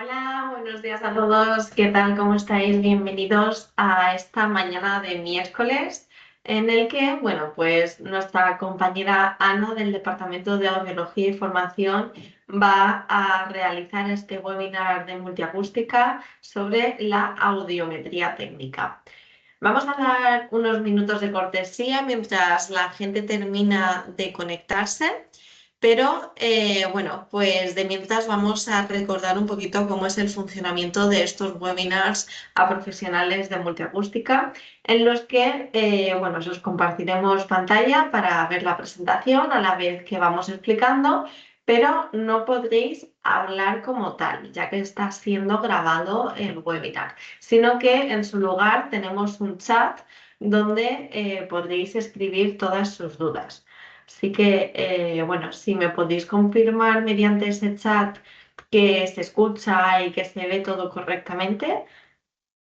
Hola, buenos días a todos. ¿Qué tal? ¿Cómo estáis? Bienvenidos a esta mañana de miércoles en el que, bueno, pues nuestra compañera Ana del Departamento de Audiología y Formación va a realizar este webinar de multiacústica sobre la audiometría técnica. Vamos a dar unos minutos de cortesía mientras la gente termina de conectarse. Pero bueno, pues de mientras vamos a recordar un poquito cómo es el funcionamiento de estos webinars a profesionales de multiacústica, en los que bueno, os compartiremos pantalla para ver la presentación a la vez que vamos explicando, pero no podréis hablar como tal, ya que está siendo grabado el webinar, sino que en su lugar tenemos un chat donde podréis escribir todas sus dudas. Así que, bueno, si me podéis confirmar mediante ese chat que se escucha y que se ve todo correctamente,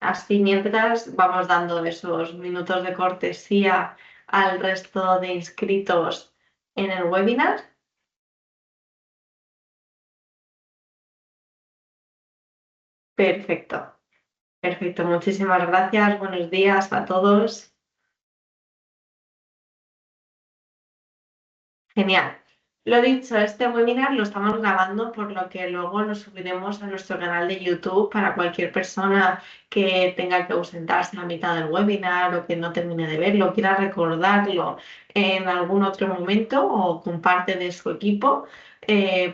así mientras vamos dando esos minutos de cortesía al resto de inscritos en el webinar. Perfecto, perfecto. Muchísimas gracias. Buenos días a todos. Genial. Lo dicho, este webinar lo estamos grabando, por lo que luego lo subiremos a nuestro canal de YouTube para cualquier persona que tenga que ausentarse a la mitad del webinar o que no termine de verlo, quiera recordarlo en algún otro momento o con parte de su equipo,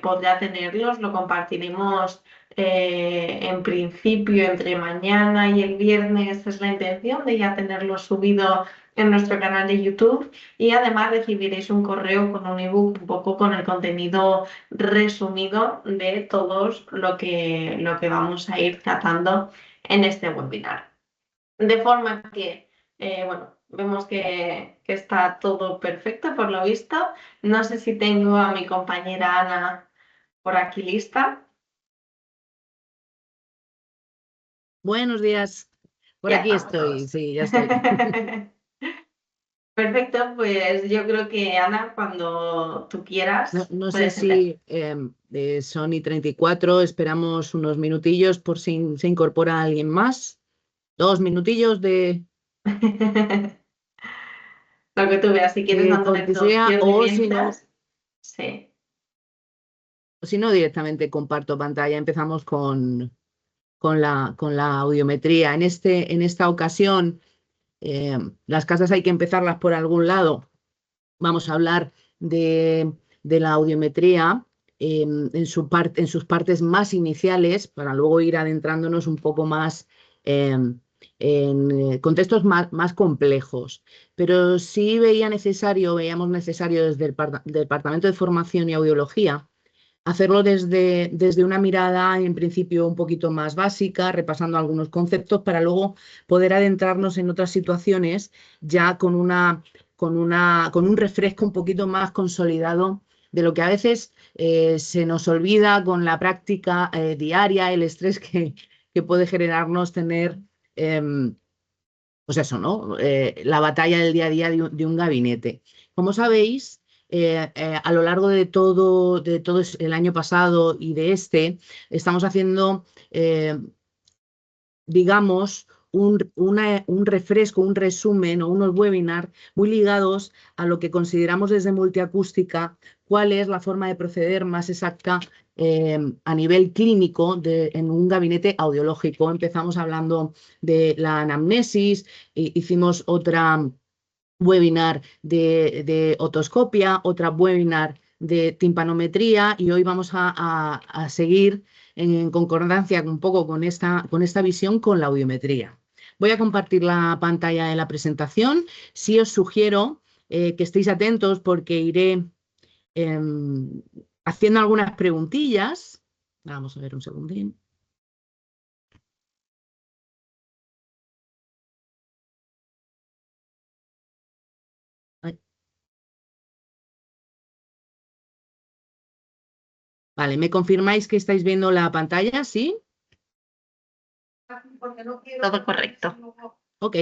podrá tenerlos. Lo compartiremos en principio entre mañana y el viernes, es la intención de ya tenerlo subido en nuestro canal de YouTube. Y además recibiréis un correo con un ebook un poco con el contenido resumido de todos lo que vamos a ir tratando en este webinar. De forma que, bueno, vemos que está todo perfecto por lo visto. No sé si tengo a mi compañera Ana por aquí lista. Buenos días. Por Ya aquí estamos estoy, todos. sí, ya estoy. Perfecto, pues yo creo que Ana, cuando tú No, quieras, no sé puedes empezar. si son y 34, esperamos unos minutillos por si se incorpora alguien más. 2 minutillos Lo que tú veas, si quieres de dándole cortesía introducción de mientras, sí. o si no directamente comparto pantalla. Empezamos con la audiometría. En esta ocasión, las casas hay que empezarlas por algún lado. Vamos a hablar de la audiometría en sus partes más iniciales, para luego ir adentrándonos un poco más en contextos más complejos. Pero sí veíamos necesario desde el Departamento de Formación y Audiología hacerlo desde una mirada en principio un poquito más básica, repasando algunos conceptos para luego poder adentrarnos en otras situaciones ya con un refresco un poquito más consolidado de lo que a veces se nos olvida con la práctica diaria, el estrés que puede generarnos tener, pues eso, ¿no? La batalla del día a día de un gabinete. Como sabéis, a lo largo de todo el año pasado y de estamos haciendo, digamos, un refresco, un resumen o unos webinars muy ligados a lo que consideramos desde multiacústica, cuál es la forma de proceder más exacta a nivel clínico en un gabinete audiológico. Empezamos hablando de la anamnesis, hicimos otra webinar de otoscopia, otra webinar de timpanometría y hoy vamos a seguir en concordancia un poco con esta visión con la audiometría. Voy a compartir la pantalla de la presentación. Sí os sugiero que estéis atentos porque iré haciendo algunas preguntillas. Vamos a ver un segundín. Ay. Vale, ¿me confirmáis que estáis viendo la pantalla? ¿Sí? Todo correcto. Ok.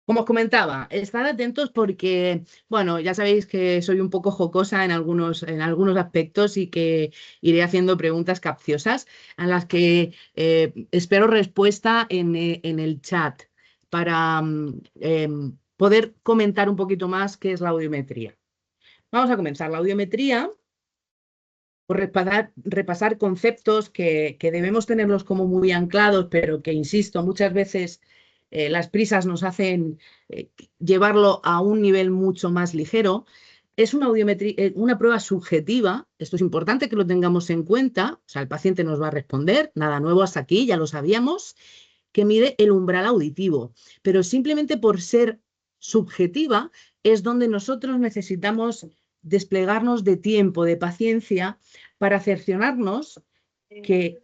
Como os comentaba, estad atentos porque, bueno, ya sabéis que soy un poco jocosa en algunos aspectos y que iré haciendo preguntas capciosas a las que espero respuesta en el chat para poder comentar un poquito más qué es la audiometría. Vamos a comenzar. La audiometría, por repasar conceptos que debemos tenerlos como muy anclados, pero que, insisto, muchas veces las prisas nos hacen llevarlo a un nivel mucho más ligero. Es una audiometría, una prueba subjetiva. Esto es importante que lo tengamos en cuenta. O sea, el paciente nos va a responder, nada nuevo hasta aquí, ya lo sabíamos, que mide el umbral auditivo. Pero simplemente por ser subjetiva es donde nosotros necesitamos desplegarnos de tiempo, de paciencia, para cerciorarnos que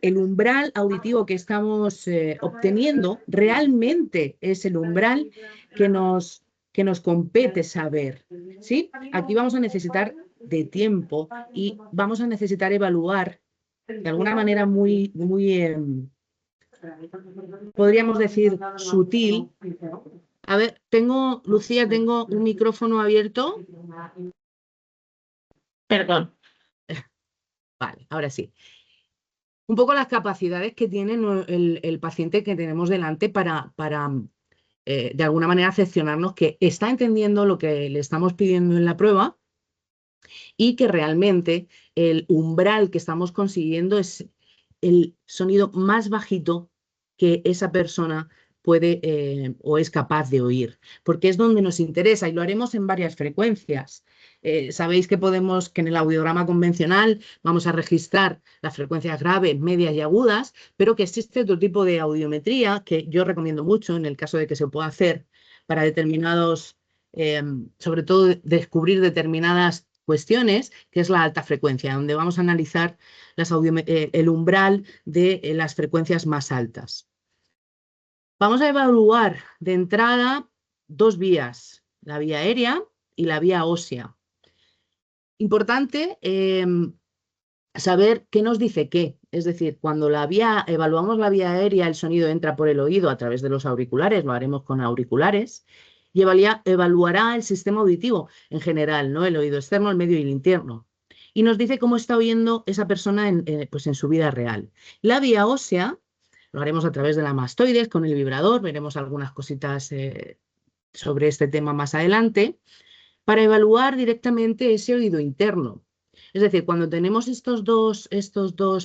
el umbral auditivo que estamos obteniendo realmente es el umbral que nos compete saber. ¿Sí? Aquí vamos a necesitar de tiempo y vamos a necesitar evaluar de alguna manera podríamos decir, sutil. A ver, Lucía, tengo un micrófono abierto. Perdón. Vale, ahora sí. Un poco las capacidades que tiene el paciente que tenemos delante para de alguna manera, cerciorarnos que está entendiendo lo que le estamos pidiendo en la prueba y que realmente el umbral que estamos consiguiendo es el sonido más bajito que esa persona puede o es capaz de oír, porque es donde nos interesa y lo haremos en varias frecuencias. Sabéis que que en el audiograma convencional vamos a registrar las frecuencias graves, medias y agudas, pero que existe otro tipo de audiometría que yo recomiendo mucho en el caso de que se pueda hacer para determinados, sobre todo descubrir determinadas cuestiones, que es la alta frecuencia, donde vamos a analizar el umbral de las frecuencias más altas. Vamos a evaluar de entrada dos vías, la vía aérea y la vía ósea. Importante saber qué nos dice qué, es decir, cuando evaluamos la vía aérea, el sonido entra por el oído a través de los auriculares, lo haremos con auriculares, y evaluará el sistema auditivo en general, ¿no? El oído externo, el medio y el interno. Y nos dice cómo está oyendo esa persona pues en su vida real. La vía ósea lo haremos a través de la mastoides, con el vibrador, veremos algunas cositas sobre este tema más adelante, para evaluar directamente ese oído interno. Es decir, cuando tenemos estos dos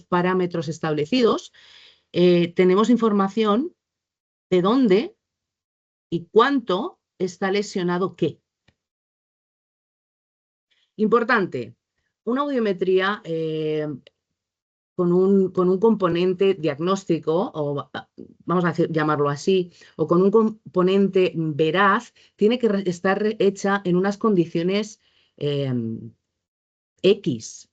parámetros establecidos, tenemos información de dónde y cuánto está lesionado qué. Importante, una audiometría con un componente diagnóstico, o vamos a llamarlo así, o con un componente veraz, tiene que estar hecha en unas condiciones X.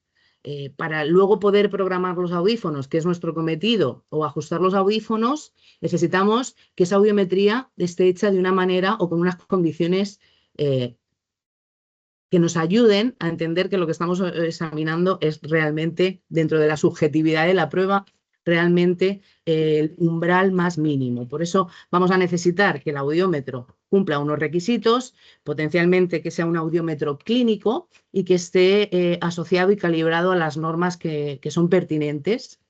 Para luego poder programar los audífonos, que es nuestro cometido, o ajustar los audífonos, necesitamos que esa audiometría esté hecha de una manera o con unas condiciones que nos ayuden a entender que lo que estamos examinando es realmente, dentro de la subjetividad de la prueba, realmente el umbral más mínimo. Por eso vamos a necesitar que el audiómetro cumpla unos requisitos, potencialmente que sea un audiómetro clínico y que esté asociado y calibrado a las normas que son pertinentes.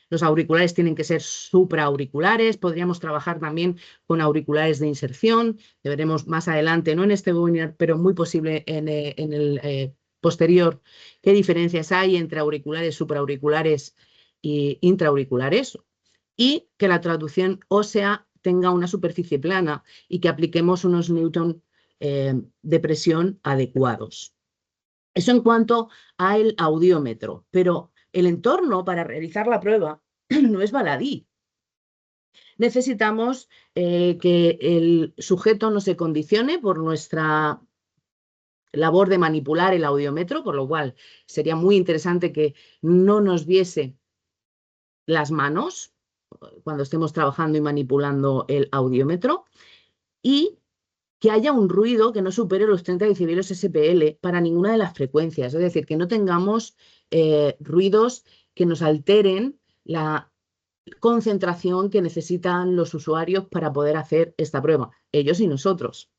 Los auriculares tienen que ser supraauriculares, podríamos trabajar también con auriculares de inserción, que veremos más adelante, no en este webinar, pero muy posible en el posterior, qué diferencias hay entre auriculares, supraauriculares e intraauriculares, y que la traducción ósea tenga una superficie plana y que apliquemos unos newton de presión adecuados. Eso en cuanto al audiómetro, pero el entorno para realizar la prueba no es baladí. Necesitamos que el sujeto no se condicione por nuestra labor de manipular el audiómetro, por lo cual sería muy interesante que no nos viese las manos cuando estemos trabajando y manipulando el audiómetro, y que haya un ruido que no supere los 30 decibeles SPL para ninguna de las frecuencias, es decir, que no tengamos ruidos que nos alteren la concentración que necesitan los usuarios para poder hacer esta prueba, ellos y nosotros.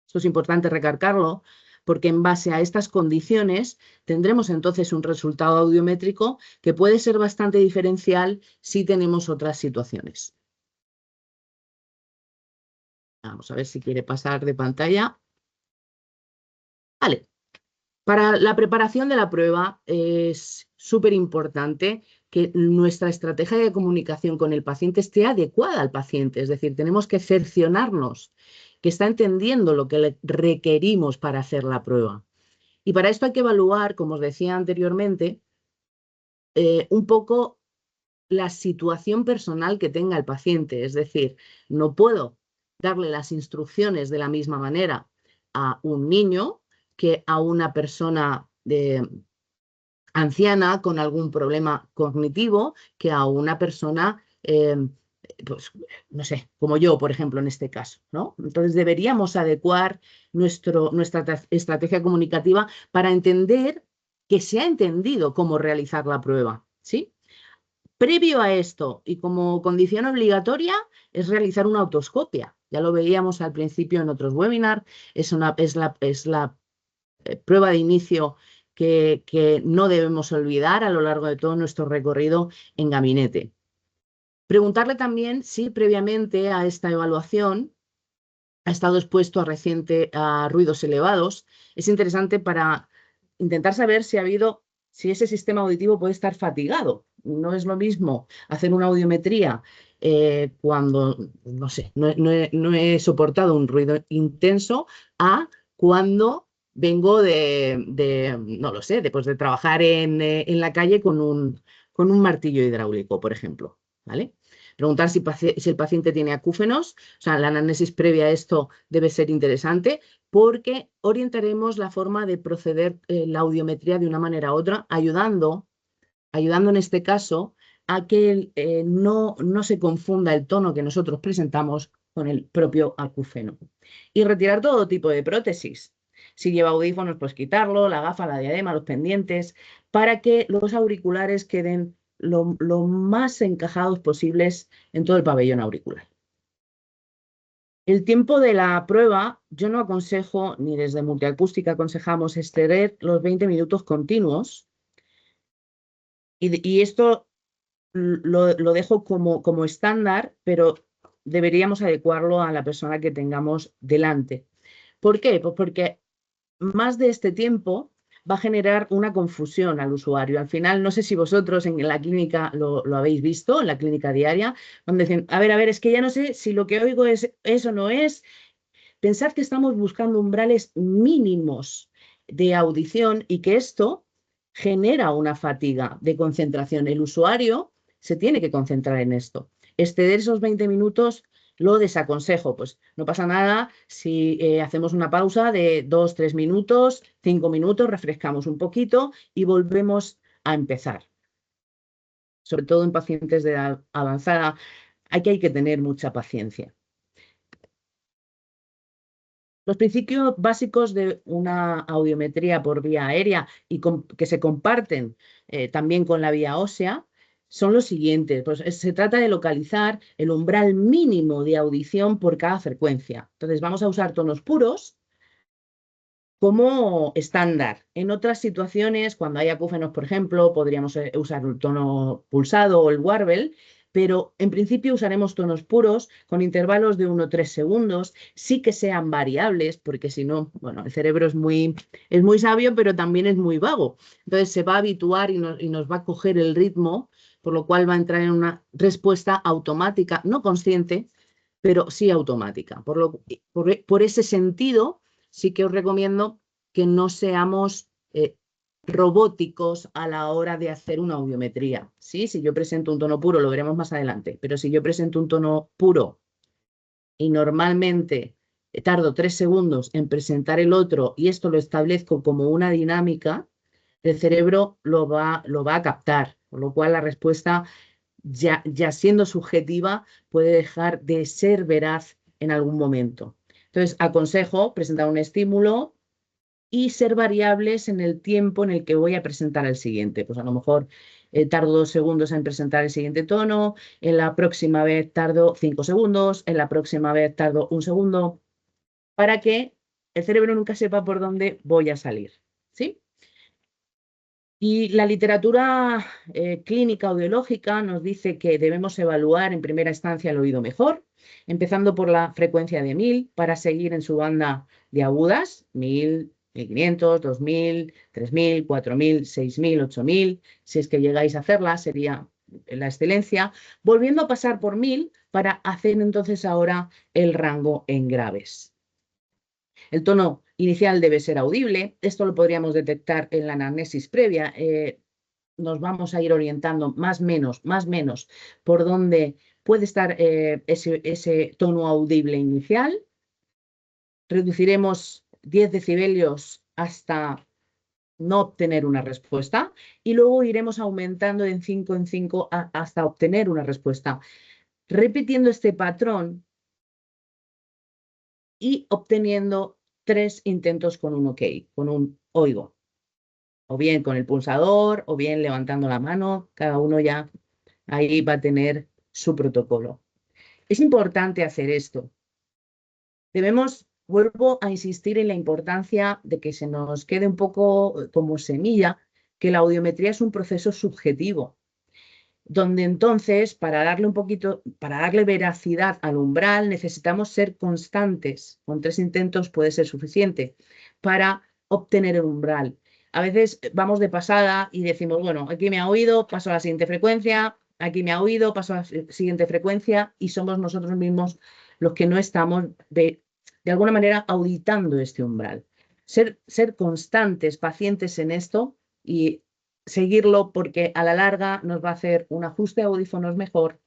Esto es importante recalcarlo, porque en base a estas condiciones tendremos entonces un resultado audiométrico que puede ser bastante diferencial si tenemos otras situaciones. Vamos a ver si quiere pasar de pantalla. Vale. Para la preparación de la prueba es súper importante que nuestra estrategia de comunicación con el paciente esté adecuada al paciente. Es decir, tenemos que cerciorarnos que está entendiendo lo que le requerimos para hacer la prueba. Y para esto hay que evaluar, como os decía anteriormente, un poco la situación personal que tenga el paciente. Es decir, no puedo darle las instrucciones de la misma manera a un niño que a una persona anciana con algún problema cognitivo, que a una persona, pues, no sé, como yo, por ejemplo, en este caso, ¿no? Entonces deberíamos adecuar nuestra estrategia comunicativa para entender que se ha entendido cómo realizar la prueba, ¿sí? Previo a esto y como condición obligatoria es realizar una autoscopia. Ya lo veíamos al principio en otros webinars, es la prueba de inicio que no debemos olvidar a lo largo de todo nuestro recorrido en gabinete. Preguntarle también si previamente a esta evaluación ha estado expuesto a ruidos elevados. Es interesante para intentar saber si ese sistema auditivo puede estar fatigado. No es lo mismo hacer una audiometría cuando, no sé, no he soportado un ruido intenso a cuando vengo no lo sé, después de trabajar en la calle con un martillo hidráulico, por ejemplo, ¿vale? Preguntar si el paciente tiene acúfenos, o sea, la anamnesis previa a esto debe ser interesante porque orientaremos la forma de proceder la audiometría de una manera u otra, ayudando en este caso a que no se confunda el tono que nosotros presentamos con el propio acúfeno. Y retirar todo tipo de prótesis. Si lleva audífonos, pues quitarlo, la gafa, la diadema, los pendientes, para que los auriculares queden lo más encajados posibles en todo el pabellón auricular. El tiempo de la prueba, yo no aconsejo, ni desde Multiacústica aconsejamos exceder los 20 minutos continuos. Y esto lo dejo como estándar, pero deberíamos adecuarlo a la persona que tengamos delante. ¿Por qué? Pues porque más de este tiempo va a generar una confusión al usuario. Al final, no sé si vosotros en la clínica lo habéis visto, en la clínica diaria, donde dicen, a ver, es que ya no sé si lo que oigo es eso o no es. Pensad que estamos buscando umbrales mínimos de audición y que esto genera una fatiga de concentración. El usuario se tiene que concentrar en esto. Exceder esos 20 minutos lo desaconsejo, pues no pasa nada si hacemos una pausa de 2, 3 minutos, 5 minutos, refrescamos un poquito y volvemos a empezar. Sobre todo en pacientes de edad avanzada, hay que tener mucha paciencia. Los principios básicos de una audiometría por vía aérea y que se comparten también con la vía ósea son los siguientes. Pues se trata de localizar el umbral mínimo de audición por cada frecuencia. Entonces vamos a usar tonos puros como estándar. En otras situaciones, cuando hay acúfenos, por ejemplo, podríamos usar el tono pulsado o el warble, pero en principio usaremos tonos puros con intervalos de 1 o 3 segundos, sí que sean variables, porque si no, bueno, el cerebro es muy sabio, pero también es muy vago. Entonces se va a habituar y nos va a coger el ritmo, por lo cual va a entrar en una respuesta automática, no consciente, pero sí automática. Por ese sentido, sí que os recomiendo que no seamos robóticos a la hora de hacer una audiometría. ¿Sí? Si yo presento un tono puro, lo veremos más adelante, pero si yo presento un tono puro y normalmente tardo 3 segundos en presentar el otro y esto lo establezco como una dinámica, el cerebro lo va a captar, con lo cual la respuesta, ya siendo subjetiva, puede dejar de ser veraz en algún momento. Entonces, aconsejo presentar un estímulo y ser variables en el tiempo en el que voy a presentar el siguiente. Pues a lo mejor tardo 2 segundos en presentar el siguiente tono, en la próxima vez tardo 5 segundos, en la próxima vez tardo 1 segundo, para que el cerebro nunca sepa por dónde voy a salir, ¿sí? Y la literatura clínica audiológica nos dice que debemos evaluar en primera instancia el oído mejor, empezando por la frecuencia de 1000 para seguir en su banda de agudas, 1000, 1500, 2000, 3000, 4000, 6000, 8000. Si es que llegáis a hacerla, sería la excelencia. Volviendo a pasar por 1000 para hacer entonces ahora el rango en graves. El tono inicial debe ser audible. Esto lo podríamos detectar en la anamnesis previa. Nos vamos a ir orientando más menos por donde puede estar ese tono audible inicial. Reduciremos 10 decibelios hasta no obtener una respuesta y luego iremos aumentando de 5 en 5 hasta obtener una respuesta. Repitiendo este patrón y obteniendo 3 intentos con un OK, con un oigo. O bien con el pulsador, o bien levantando la mano, cada uno ya ahí va a tener su protocolo. Es importante hacer esto. Vuelvo a insistir en la importancia de que se nos quede un poco como semilla, que la audiometría es un proceso subjetivo, donde entonces, para darle veracidad al umbral, necesitamos ser constantes. Con 3 intentos puede ser suficiente para obtener el umbral. A veces vamos de pasada y decimos, bueno, aquí me ha oído, paso a la siguiente frecuencia, aquí me ha oído, paso a la siguiente frecuencia, y somos nosotros mismos los que no estamos de alguna manera auditando este umbral. Ser constantes, pacientes en esto y seguirlo, porque a la larga nos va a hacer un ajuste de audífonos mejor,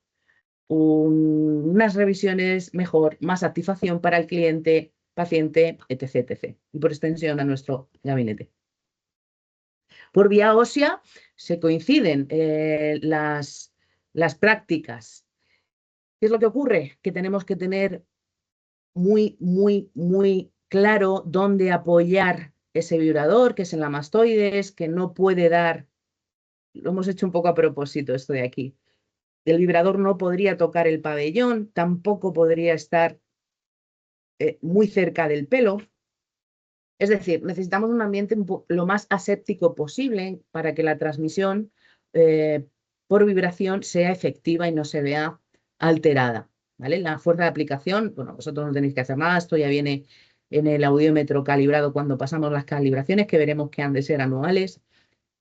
unas revisiones mejor, más satisfacción para el cliente, paciente, etc, etc. Y por extensión a nuestro gabinete. Por vía ósea se coinciden las prácticas. ¿Qué es lo que ocurre? Que tenemos que tener muy claro dónde apoyar ese vibrador, que es en la mastoides, que no puede dar. Lo hemos hecho un poco a propósito esto de aquí. El vibrador no podría tocar el pabellón, tampoco podría estar muy cerca del pelo. Es decir, necesitamos un ambiente lo más aséptico posible para que la transmisión por vibración sea efectiva y no se vea alterada, ¿vale? La fuerza de aplicación, bueno, vosotros no tenéis que hacer nada, esto ya viene en el audiómetro calibrado cuando pasamos las calibraciones, que veremos que han de ser anuales,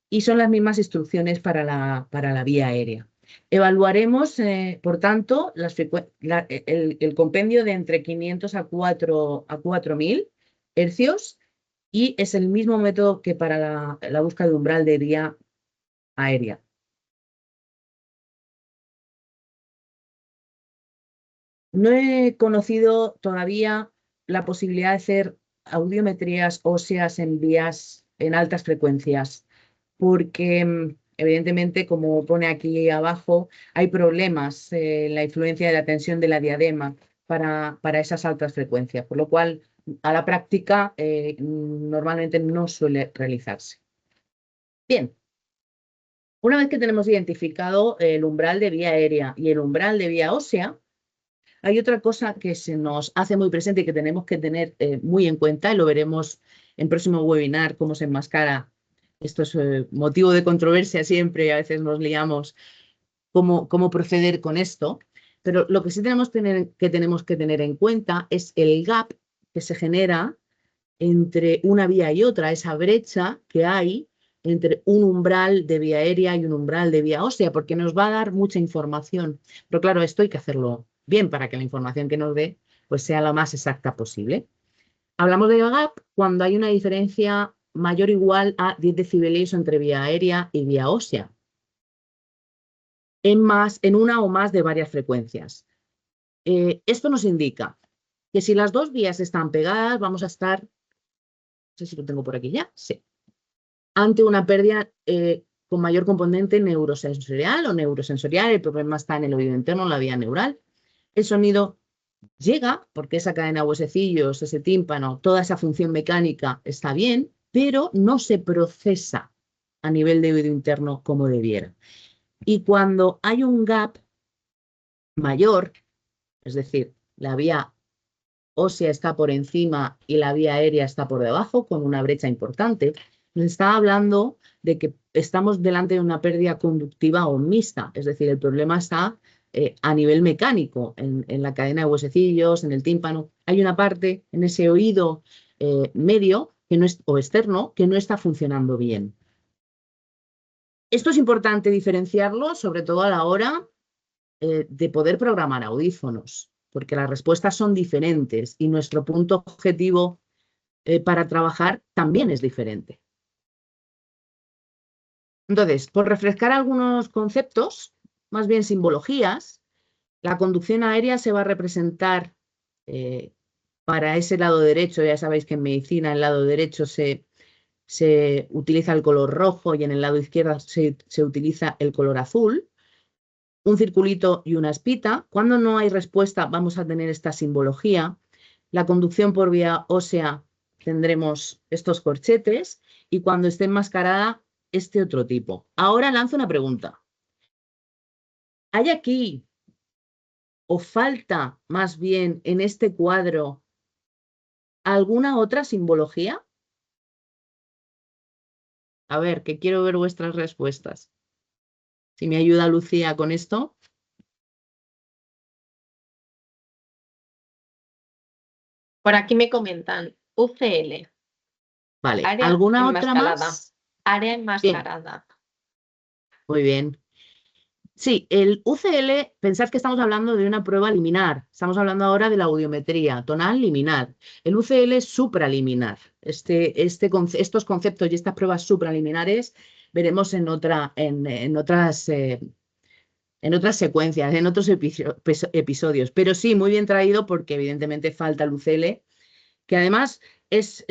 y son las mismas instrucciones para la vía aérea. Evaluaremos, por tanto, el compendio de entre 500 a 4000 hercios, y es el mismo método que para la búsqueda de umbral de vía aérea. No he conocido todavía la posibilidad de hacer audiometrías óseas en altas frecuencias, porque evidentemente, como pone aquí abajo, hay problemas en la influencia de la tensión de la diadema para esas altas frecuencias, por lo cual a la práctica normalmente no suele realizarse. Bien, una vez que tenemos identificado el umbral de vía aérea y el umbral de vía ósea, hay otra cosa que se nos hace muy presente y que tenemos que tener muy en cuenta, y lo veremos en próximo webinar, cómo se enmascara. Esto es motivo de controversia siempre y a veces nos liamos cómo proceder con esto. Pero lo que sí tenemos que tener en cuenta es el gap que se genera entre una vía y otra, esa brecha que hay entre un umbral de vía aérea y un umbral de vía ósea, porque nos va a dar mucha información. Pero claro, esto hay que hacerlo bien para que la información que nos dé pues sea lo más exacta posible. Hablamos de gap cuando hay una diferencia mayor o igual a 10 decibelios entre vía aérea y vía ósea, en una o más de varias frecuencias. Esto nos indica que si las dos vías están pegadas, vamos a estar, no sé si lo tengo por aquí ya, sí, ante una pérdida con mayor componente neurosensorial o neurosensorial. El problema está en el oído interno, en la vía neural. El sonido llega porque esa cadena de huesecillos, ese tímpano, toda esa función mecánica está bien, pero no se procesa a nivel de oído interno como debiera. Y cuando hay un gap mayor, es decir, la vía ósea está por encima y la vía aérea está por debajo, con una brecha importante, nos está hablando de que estamos delante de una pérdida conductiva o mixta, es decir, el problema está a nivel mecánico, en la cadena de huesecillos, en el tímpano. Hay una parte en ese oído medio que no es, o externo que no está funcionando bien. Esto es importante diferenciarlo, sobre todo a la hora de poder programar audífonos, porque las respuestas son diferentes y nuestro punto objetivo para trabajar también es diferente. Entonces, por refrescar algunos conceptos, más bien simbologías, la conducción aérea se va a representar para ese lado derecho. Ya sabéis que en medicina el lado derecho se utiliza el color rojo y en el lado izquierdo se utiliza el color azul. Un circulito y una espita. Cuando no hay respuesta vamos a tener esta simbología. La conducción por vía ósea tendremos estos corchetes y cuando esté enmascarada este otro tipo. Ahora lanzo una pregunta. ¿Hay aquí o falta más bien en este cuadro alguna otra simbología? A ver, que quiero ver vuestras respuestas. Si me ayuda Lucía con esto. Por aquí me comentan UCL, Vale, área ¿alguna otra enmascarada. más? Área Bien, enmascarada. muy bien. Sí, el UCL, pensad que estamos hablando de una prueba liminar. Estamos hablando ahora de la audiometría tonal liminar. El UCL es supraliminar. Estos conceptos y estas pruebas supraliminares veremos en otras secuencias, en otros episodios. Pero sí, muy bien traído porque evidentemente falta el UCL, que además es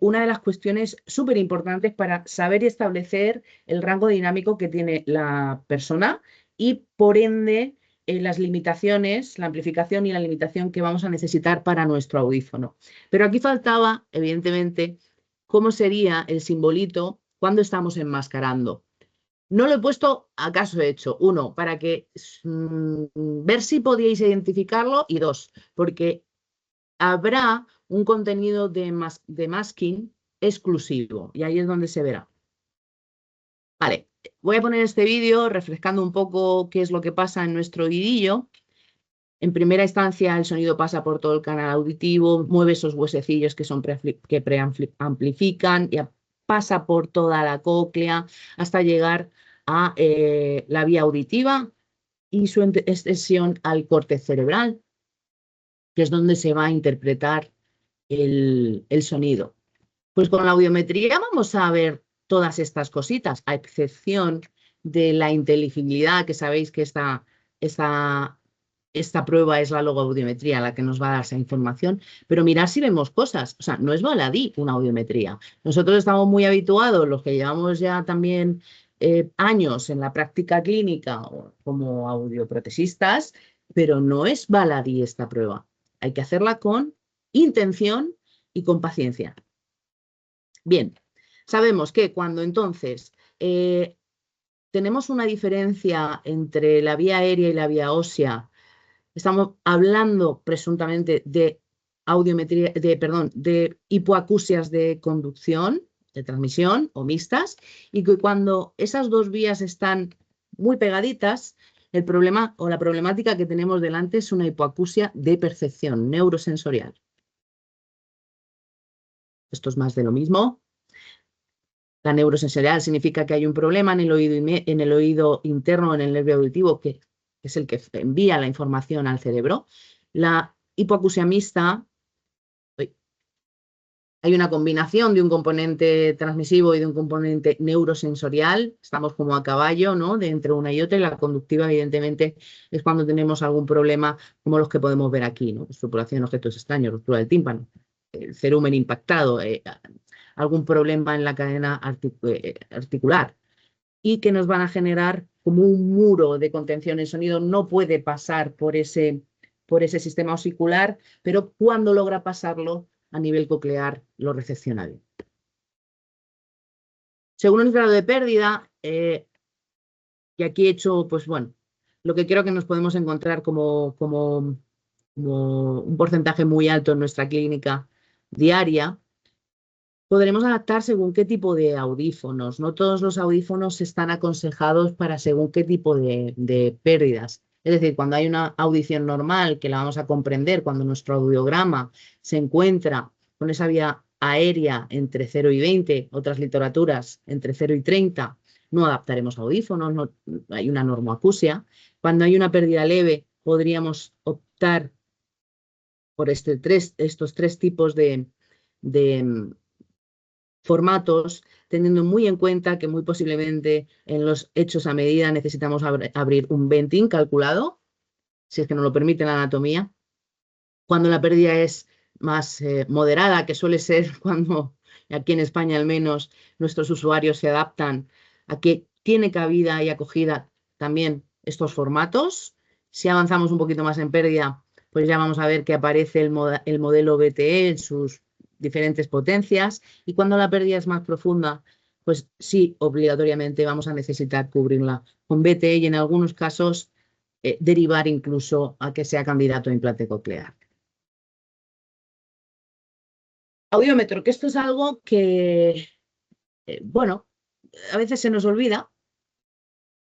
una de las cuestiones súper importantes para saber y establecer el rango dinámico que tiene la persona y, por ende, las limitaciones, la amplificación y la limitación que vamos a necesitar para nuestro audífono. Pero aquí faltaba, evidentemente, cómo sería el simbolito cuando estamos enmascarando. No lo he puesto a caso hecho. Uno, para que ver si podíais identificarlo y dos, porque habrá un contenido de masking exclusivo y ahí es donde se verá. Vale, voy a poner este vídeo refrescando un poco qué es lo que pasa en nuestro oídillo. En primera instancia, el sonido pasa por todo el canal auditivo, mueve esos huesecillos que preamplifican, y pasa por toda la cóclea hasta llegar a la vía auditiva y su extensión al córtex cerebral, que es donde se va a interpretar el sonido. Pues con la audiometría vamos a ver todas estas cositas, a excepción de la inteligibilidad, que sabéis que esta prueba es la logoaudiometría la que nos va a dar esa información, pero mirad si vemos cosas. O sea, no es baladí una audiometría. Nosotros estamos muy habituados, los que llevamos ya también años en la práctica clínica como audioprotesistas, pero no es baladí esta prueba. Hay que hacerla con intención y con paciencia. Bien, sabemos que cuando entonces tenemos una diferencia entre la vía aérea y la vía ósea, estamos hablando presuntamente de audiometría, de hipoacusias de conducción, de transmisión o mixtas, y que cuando esas dos vías están muy pegaditas, el problema o la problemática que tenemos delante es una hipoacusia de percepción neurosensorial. Esto es más de lo mismo. La neurosensorial significa que hay un problema en el oído interno, en el nervio auditivo, que es el que envía la información al cerebro. La hipoacusia mixta, hay una combinación de un componente transmisivo y de un componente neurosensorial. Estamos como a caballo, ¿no?, de entre una y otra, y la conductiva, evidentemente, es cuando tenemos algún problema como los que podemos ver aquí, ¿no? Estructuración de objetos extraños, ruptura del tímpano, el cerumen impactado, algún problema en la cadena articular, y que nos van a generar como un muro de contención. El sonido no puede pasar por ese sistema osicular, pero cuando logra pasarlo a nivel coclear lo recepciona bien. Según el grado de pérdida, y aquí he hecho, pues bueno, lo que creo que nos podemos encontrar como un porcentaje muy alto en nuestra clínica diaria, podremos adaptar según qué tipo de audífonos. No todos los audífonos están aconsejados para según qué tipo de pérdidas. Es decir, cuando hay una audición normal que la vamos a comprender, cuando nuestro audiograma se encuentra con esa vía aérea entre 0 y 20, otras literaturas entre 0 y 30, no adaptaremos audífonos, no, hay una normoacusia. Cuando hay una pérdida leve, podríamos optar por estos tres tipos de formatos, teniendo muy en cuenta que muy posiblemente en los hechos a medida necesitamos abrir un venting calculado, si es que nos lo permite la anatomía. Cuando la pérdida es más moderada, que suele ser cuando aquí en España al menos nuestros usuarios se adaptan a que tiene cabida y acogida también estos formatos. Si avanzamos un poquito más en pérdida, pues ya vamos a ver que aparece el modelo BTE en sus diferentes potencias, y cuando la pérdida es más profunda, pues sí, obligatoriamente vamos a necesitar cubrirla con BTE y en algunos casos derivar incluso a que sea candidato a implante coclear. Audiómetro, que esto es algo que, bueno, a veces se nos olvida,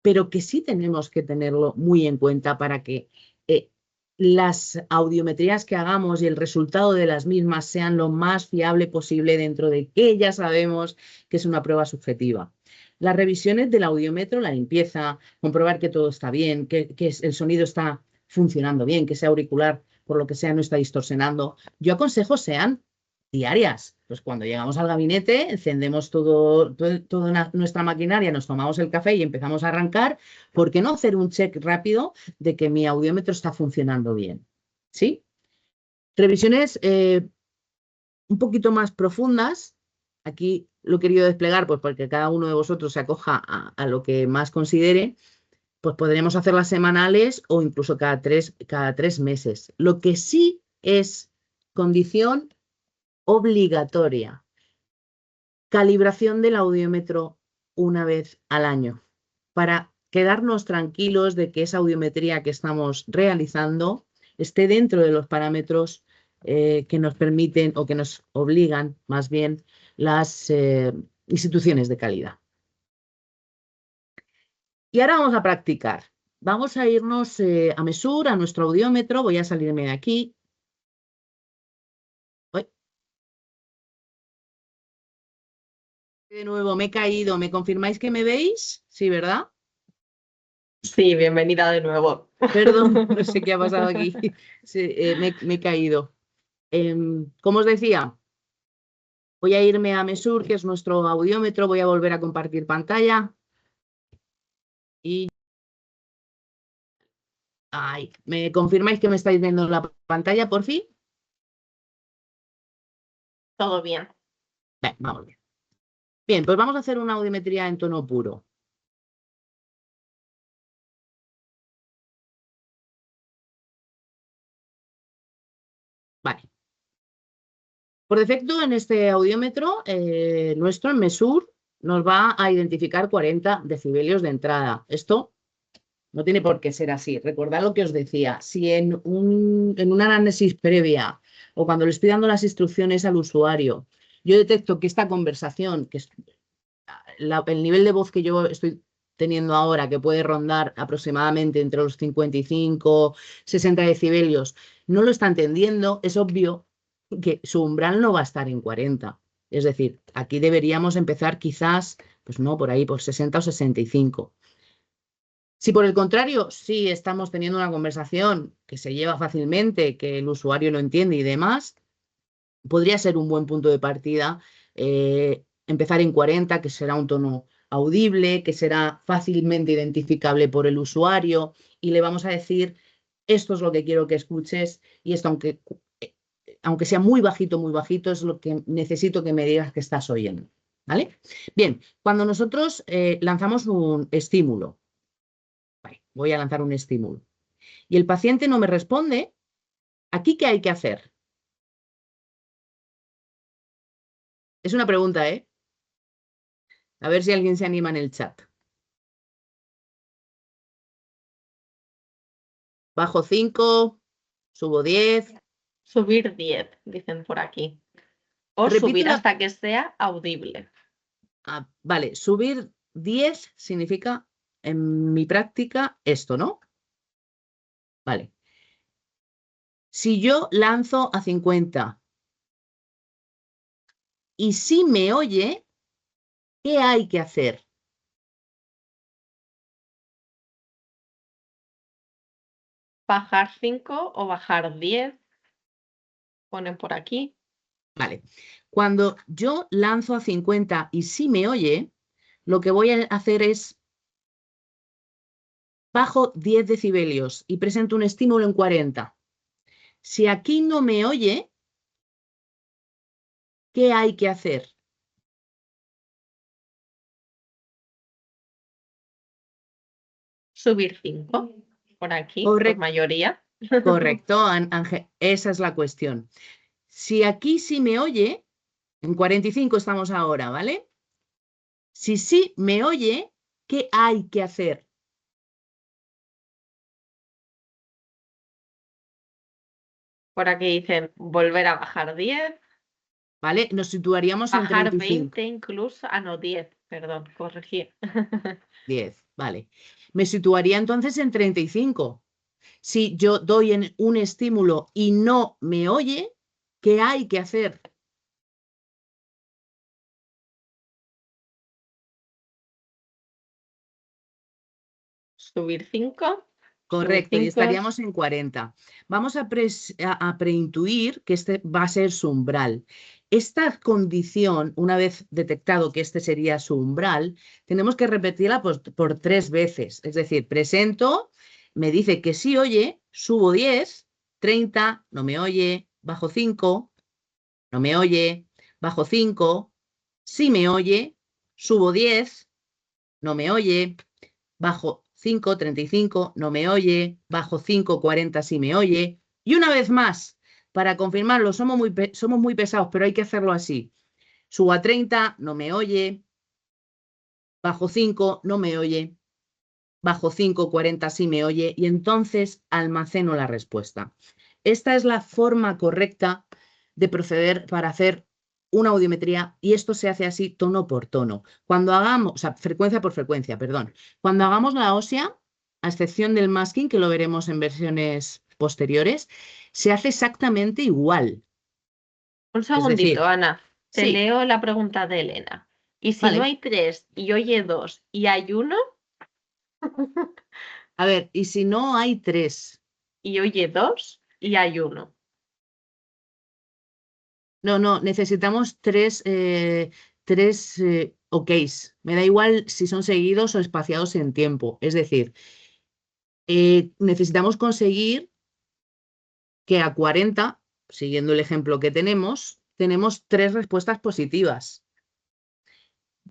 pero que sí tenemos que tenerlo muy en cuenta para que las audiometrías que hagamos y el resultado de las mismas sean lo más fiable posible dentro de que ya sabemos que es una prueba subjetiva. Las revisiones del audiómetro, la limpieza, comprobar que todo está bien, que el sonido está funcionando bien, que ese auricular, por lo que sea, no está distorsionando. Yo aconsejo sean diarias. Pues cuando llegamos al gabinete, encendemos toda nuestra maquinaria, nos tomamos el café y empezamos a arrancar. ¿Por qué no hacer un check rápido de que mi audiómetro está funcionando bien? ¿Sí? Revisiones un poquito más profundas. Aquí lo he querido desplegar pues porque cada uno de vosotros se acoja a lo que más considere. Pues podremos hacerlas semanales o incluso cada tres meses. Lo que sí es condición obligatoria: calibración del audiómetro una vez al año, para quedarnos tranquilos de que esa audiometría que estamos realizando esté dentro de los parámetros que nos permiten o que nos obligan más bien las instituciones de calidad. Y ahora vamos a practicar. Vamos a irnos a Mesur, a nuestro audiómetro. Voy a salirme de aquí. Uy, de nuevo me he caído. ¿Me confirmáis que me veis? Sí, ¿verdad? Sí, bienvenida de nuevo. Perdón, no sé qué ha pasado aquí. Sí, me he caído. Como os decía, voy a irme a Mesur, que es nuestro audiómetro. Voy a volver a compartir pantalla. Y ay, ¿me confirmáis que me estáis viendo en la pantalla, por fin? Todo bien. Vamos bien. Bien, pues vamos a hacer una audiometría en tono puro. Vale. Por defecto, en este audiómetro nuestro, en Mesur, nos va a identificar 40 decibelios de entrada. Esto no tiene por qué ser así. Recordad lo que os decía. Si en una análisis previa o cuando le estoy dando las instrucciones al usuario, yo detecto que esta conversación, que es el nivel de voz que yo estoy teniendo ahora, que puede rondar aproximadamente entre los 55, 60 decibelios, no lo está entendiendo, es obvio que su umbral no va a estar en 40. Es decir, aquí deberíamos empezar quizás, pues no, por ahí, por 60 o 65. Si por el contrario, sí estamos teniendo una conversación que se lleva fácilmente, que el usuario lo entiende y demás, podría ser un buen punto de partida empezar en 40, que será un tono audible, que será fácilmente identificable por el usuario, y le vamos a decir: esto es lo que quiero que escuches, y esto, aunque sea muy bajito, es lo que necesito que me digas que estás oyendo. ¿Vale? Bien, cuando nosotros lanzamos un estímulo, voy a lanzar un estímulo, y el paciente no me responde, ¿aquí qué hay que hacer? Es una pregunta, ¿eh? A ver si alguien se anima en el chat. Bajo 5, subo 10. Subir 10, dicen por aquí. O Repito subir hasta que sea audible. Vale, subir 10 significa en mi práctica esto, ¿no? Vale. Si yo lanzo a 50 y si me oye, ¿qué hay que hacer? Bajar 5 o bajar 10. Ponen por aquí. Vale. Cuando yo lanzo a 50 y si me oye, lo que voy a hacer es bajo 10 decibelios y presento un estímulo en 40. Si aquí no me oye, ¿qué hay que hacer? Subir 5. Por aquí, por Correcto, mayoría. correcto, Ángel, esa es la cuestión. Si aquí sí me oye, en 45 estamos ahora, ¿vale? Si sí me oye, ¿qué hay que hacer? Por aquí dicen volver a bajar 10. ¿Vale? Nos situaríamos en Bajar 35. 20 incluso. Ah, no, 10. Perdón, corregí. 10, vale. Me situaría entonces en 35. Si yo doy en un estímulo y no me oye, ¿qué hay que hacer? Subir 5. Subir Correcto, y 5. estaríamos en 40. Vamos a preintuir que este va a ser su umbral. Esta condición, una vez detectado que este sería su umbral, tenemos que repetirla por 3 veces. Es decir, presento, me dice que sí oye, subo 10, 30, no me oye, bajo 5, no me oye, bajo 5, sí me oye, subo 10, no me oye, bajo 5, 35, no me oye, bajo 5, 40, sí me oye. Y una vez más, para confirmarlo, somos muy pesados, pero hay que hacerlo así. Subo a 30, no me oye, bajo 5, no me oye, bajo 5, 40, sí me oye, y entonces almaceno la respuesta. Esta es la forma correcta de proceder para hacer una audiometría y esto se hace así tono por tono. Cuando hagamos, o sea, frecuencia por frecuencia, perdón. Cuando hagamos la ósea, a excepción del masking, que lo veremos en versiones posteriores, se hace exactamente igual. Un Es decir, segundito, Ana. Te sí, leo la pregunta de Elena. ¿Y si no vale. hay 3 y oye 2 y hay 1 A ver, y si no hay 3, y oye 2 y hay 1? no, necesitamos tres OKs. Me da igual si son seguidos o espaciados en tiempo. Es decir, necesitamos conseguir que a 40, siguiendo el ejemplo que tenemos 3 respuestas positivas.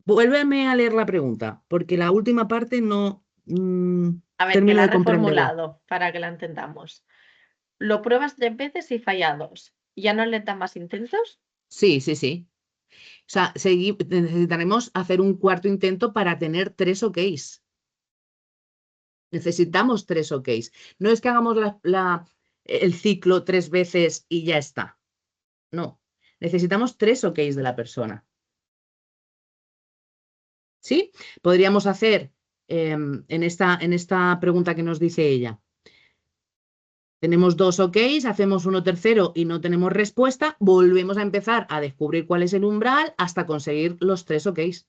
Vuélveme a leer la pregunta, porque la última parte no A ver, que termino la he de comprenderla. reformulado para que la entendamos. Lo pruebas 3 veces y falla 2. ¿Ya no le da más intentos? Sí, sí, sí. O sea, necesitaremos hacer un cuarto intento para tener 3 OKs. Necesitamos 3 OKs. No es que hagamos el ciclo 3 veces y ya está. No, necesitamos 3 OKs de la persona. ¿Sí? Podríamos hacer en esta pregunta que nos dice ella. Tenemos 2 OKs, hacemos uno tercero y no tenemos respuesta. Volvemos a empezar a descubrir cuál es el umbral hasta conseguir los 3 OKs.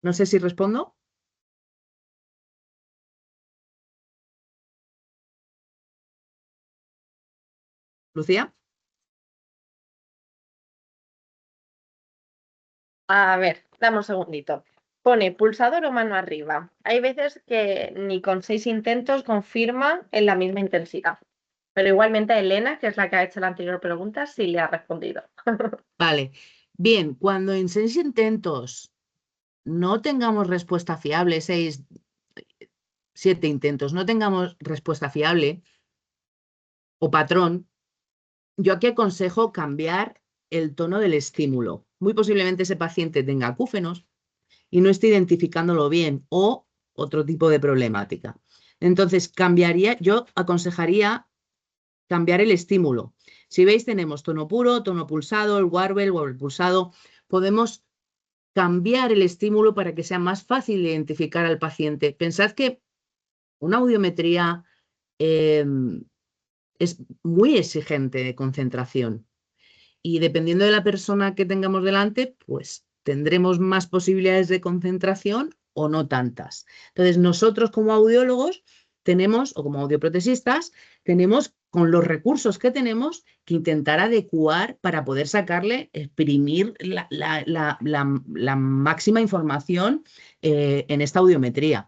No sé si respondo. Lucía. A ver, dame un segundito. Pone pulsador o mano arriba. Hay veces que ni con 6 intentos confirma en la misma intensidad. Pero igualmente Elena, que es la que ha hecho la anterior pregunta, sí le ha respondido. Vale. Bien, cuando en 6 intentos no tengamos respuesta fiable, 6, 7 intentos, no tengamos respuesta fiable o patrón, yo aquí aconsejo cambiar el tono del estímulo. Muy posiblemente ese paciente tenga acúfenos y no esté identificándolo bien o otro tipo de problemática. Entonces, yo aconsejaría cambiar el estímulo. Si veis, tenemos tono puro, tono pulsado, el warble pulsado. Podemos cambiar el estímulo para que sea más fácil identificar al paciente. Pensad que una audiometría es muy exigente de concentración y dependiendo de la persona que tengamos delante, pues tendremos más posibilidades de concentración o no tantas. Entonces, nosotros como audiólogos tenemos, o como audioprotesistas, tenemos con los recursos que tenemos que intentar adecuar para poder sacarle, exprimir la máxima información en esta audiometría.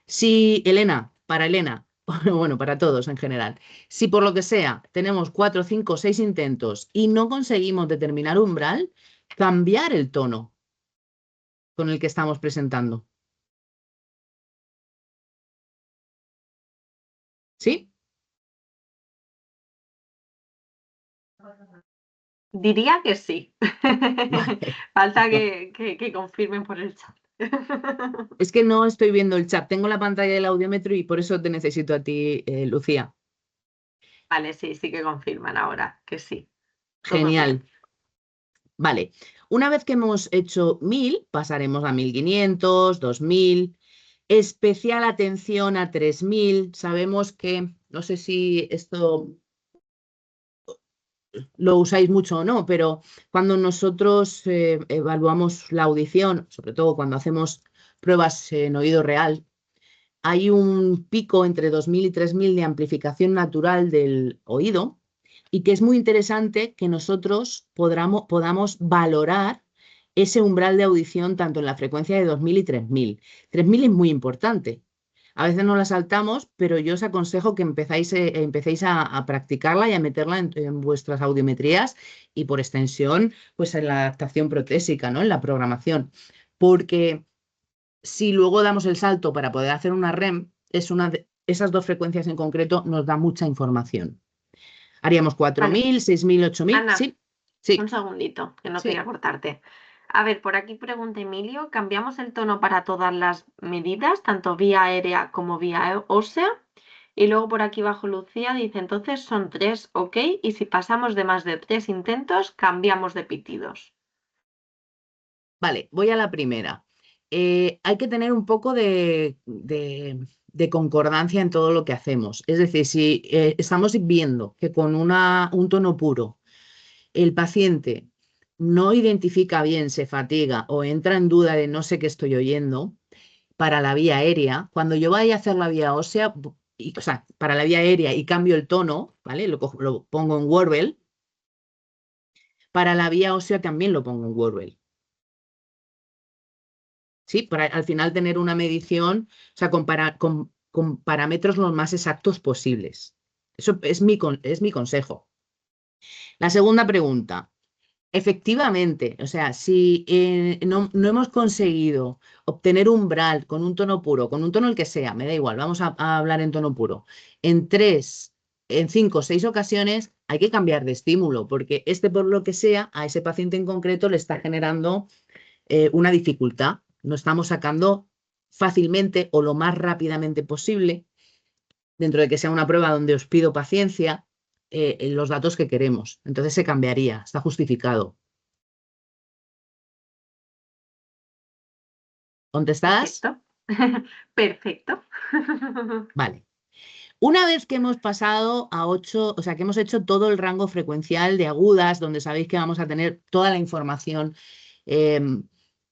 Si Elena, para Elena, bueno, para todos en general, si por lo que sea tenemos 4, 5, 6 intentos y no conseguimos determinar umbral, cambiar el tono con el que estamos presentando. ¿Sí? Diría que sí. Vale. Falta que confirmen por el chat. Es que no estoy viendo el chat, tengo la pantalla del audiómetro y por eso te necesito a ti, Lucía. Vale, sí, sí que confirman ahora que sí. Todo Genial. bien. Vale. Una vez que hemos hecho 1000, pasaremos a 1500, 2000. Especial atención a 3000. Sabemos que, no sé si esto lo usáis mucho o no, pero cuando nosotros evaluamos la audición, sobre todo cuando hacemos pruebas en oído real, hay un pico entre 2000 y 3000 de amplificación natural del oído y que es muy interesante que nosotros podamos valorar ese umbral de audición tanto en la frecuencia de 2000 y 3000. 3000 es muy importante. A veces no la saltamos, pero yo os aconsejo que empecéis a practicarla y a meterla en vuestras audiometrías y por extensión, pues en la adaptación protésica, ¿no? En la programación. Porque si luego damos el salto para poder hacer una REM, esas dos frecuencias en concreto nos da mucha información. Haríamos Vale, 4000, 6000, 8000. Ana, Sí, sí, un segundito, que no sí. quería cortarte. A ver, por aquí pregunta Emilio, ¿cambiamos el tono para todas las medidas, tanto vía aérea como vía ósea? Y luego por aquí bajo Lucía dice, entonces son 3, ok, y si pasamos de más de 3 intentos, cambiamos de pitidos. Vale, voy a la primera. Hay que tener un poco de concordancia en todo lo que hacemos. Es decir, si estamos viendo que con un tono puro el paciente no identifica bien, se fatiga o entra en duda de no sé qué estoy oyendo, para la vía aérea, cuando yo vaya a hacer la vía ósea, o sea, para la vía aérea y cambio el tono, ¿vale? Lo pongo en warble, para la vía ósea también lo pongo en warble. ¿Sí? Para al final tener una medición, o sea, con parámetros los más exactos posibles. Eso es mi consejo. La segunda pregunta. Efectivamente, o sea, si no hemos conseguido obtener umbral con un tono puro, con un tono el que sea, me da igual, vamos a hablar en tono puro, en 5 o 6 ocasiones hay que cambiar de estímulo, porque por lo que sea, a ese paciente en concreto le está generando una dificultad. No estamos sacando fácilmente o lo más rápidamente posible, dentro de que sea una prueba donde os pido paciencia, los datos que queremos. Entonces se cambiaría, está justificado. ¿Contestás? Perfecto. Perfecto. Vale. Una vez que hemos pasado a 8, o sea, que hemos hecho todo el rango frecuencial de agudas, donde sabéis que vamos a tener toda la información eh,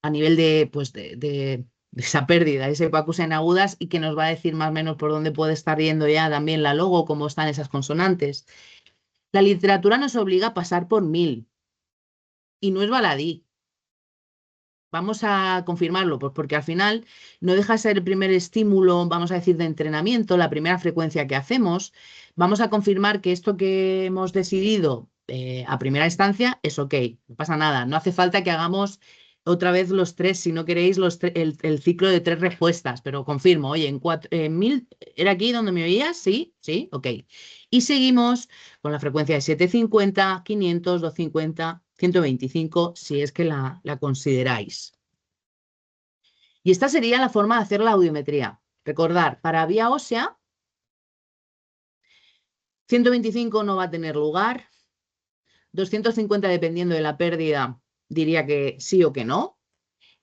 a nivel pues de esa pérdida, ese pacus en agudas, y que nos va a decir más o menos por dónde puede estar yendo ya también la logo, cómo están esas consonantes. La literatura nos obliga a pasar por 1000 y no es baladí. Vamos a confirmarlo, pues porque al final no deja de ser el primer estímulo, vamos a decir, de entrenamiento, la primera frecuencia que hacemos. Vamos a confirmar que esto que hemos decidido a primera instancia es ok, no pasa nada. No hace falta que hagamos otra vez los 3, si no queréis, el ciclo de 3 respuestas, pero confirmo, oye, en 1000, ¿era aquí donde me oías? Sí, sí, ok. Y seguimos con la frecuencia de 750, 500, 250 125 si es que la consideráis. Y esta sería la forma de hacer la audiometría. Recordar, para vía ósea, 125 no va a tener lugar, 250 dependiendo de la pérdida, diría que sí o que no.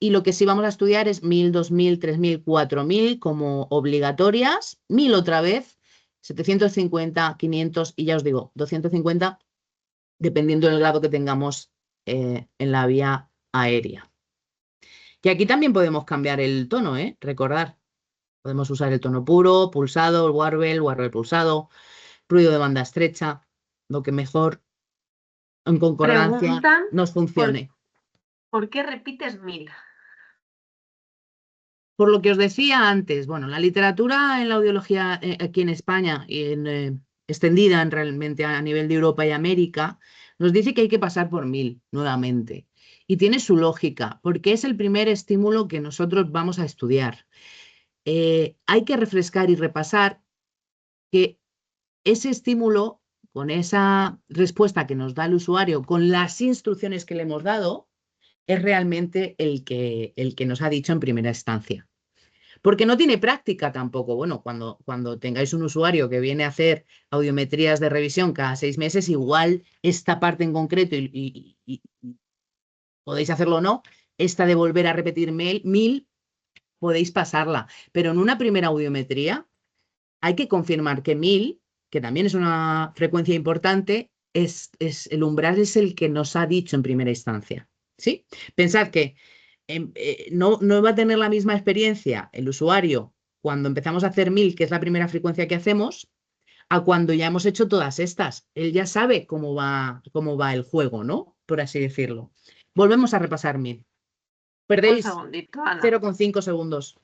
Y lo que sí vamos a estudiar es 1000, 2000, 3000, 4000 como obligatorias, 1000 otra vez, 750, 500 y ya os digo, 250 dependiendo del grado que tengamos en la vía aérea. Y aquí también podemos cambiar el tono, ¿eh? Recordar, podemos usar el tono puro, pulsado, el warble pulsado, ruido de banda estrecha, lo que mejor en concordancia Preguntan nos funcione. ¿por qué repites 1000? Por lo que os decía antes, bueno, la literatura en la audiología aquí en España y extendida realmente a nivel de Europa y América, nos dice que hay que pasar por 1000 nuevamente. Y tiene su lógica, porque es el primer estímulo que nosotros vamos a estudiar. Hay que refrescar y repasar que ese estímulo, con esa respuesta que nos da el usuario, con las instrucciones que le hemos dado, es realmente el que nos ha dicho en primera instancia. Porque no tiene práctica tampoco. Bueno, cuando tengáis un usuario que viene a hacer audiometrías de revisión cada 6 meses, igual esta parte en concreto, y podéis hacerlo o no, esta de volver a repetir 1000, podéis pasarla. Pero en una primera audiometría hay que confirmar que 1000, que también es una frecuencia importante, el umbral es el que nos ha dicho en primera instancia. ¿Sí? Pensad que no va a tener la misma experiencia el usuario cuando empezamos a hacer 1000, que es la primera frecuencia que hacemos, a cuando ya hemos hecho todas estas. Él ya sabe cómo va el juego, ¿no? Por así decirlo. Volvemos a repasar 1000. Un Perdéis segundito, Ana. 0,5 segundos.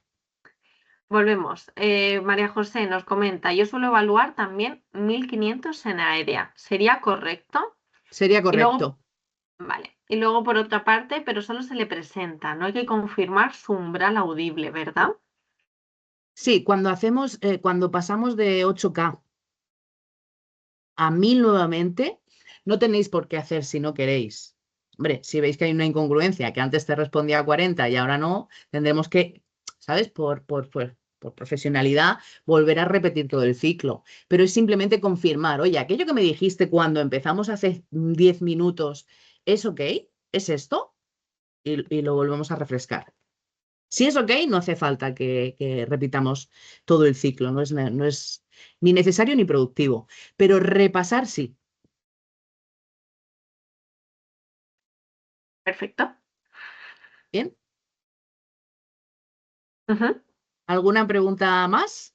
Volvemos. María José nos comenta, yo suelo evaluar también 1500 en aérea. ¿Sería correcto? Sería Y luego, correcto. vale. Y luego por otra parte, pero solo se le presenta, no hay que confirmar su umbral audible, ¿verdad? Sí, cuando pasamos de 8K a 1000 nuevamente, no tenéis por qué hacer si no queréis. Hombre, si veis que hay una incongruencia, que antes te respondía a 40 y ahora no, tendremos que, ¿sabes? Por profesionalidad, volver a repetir todo el ciclo. Pero es simplemente confirmar, oye, aquello que me dijiste cuando empezamos hace 10 minutos, ¿es ok? ¿Es esto? Y lo volvemos a refrescar. Si es ok, no hace falta que repitamos todo el ciclo, no es ni necesario ni productivo, pero repasar sí. Perfecto. ¿Bien? Ujú. ¿Alguna pregunta más?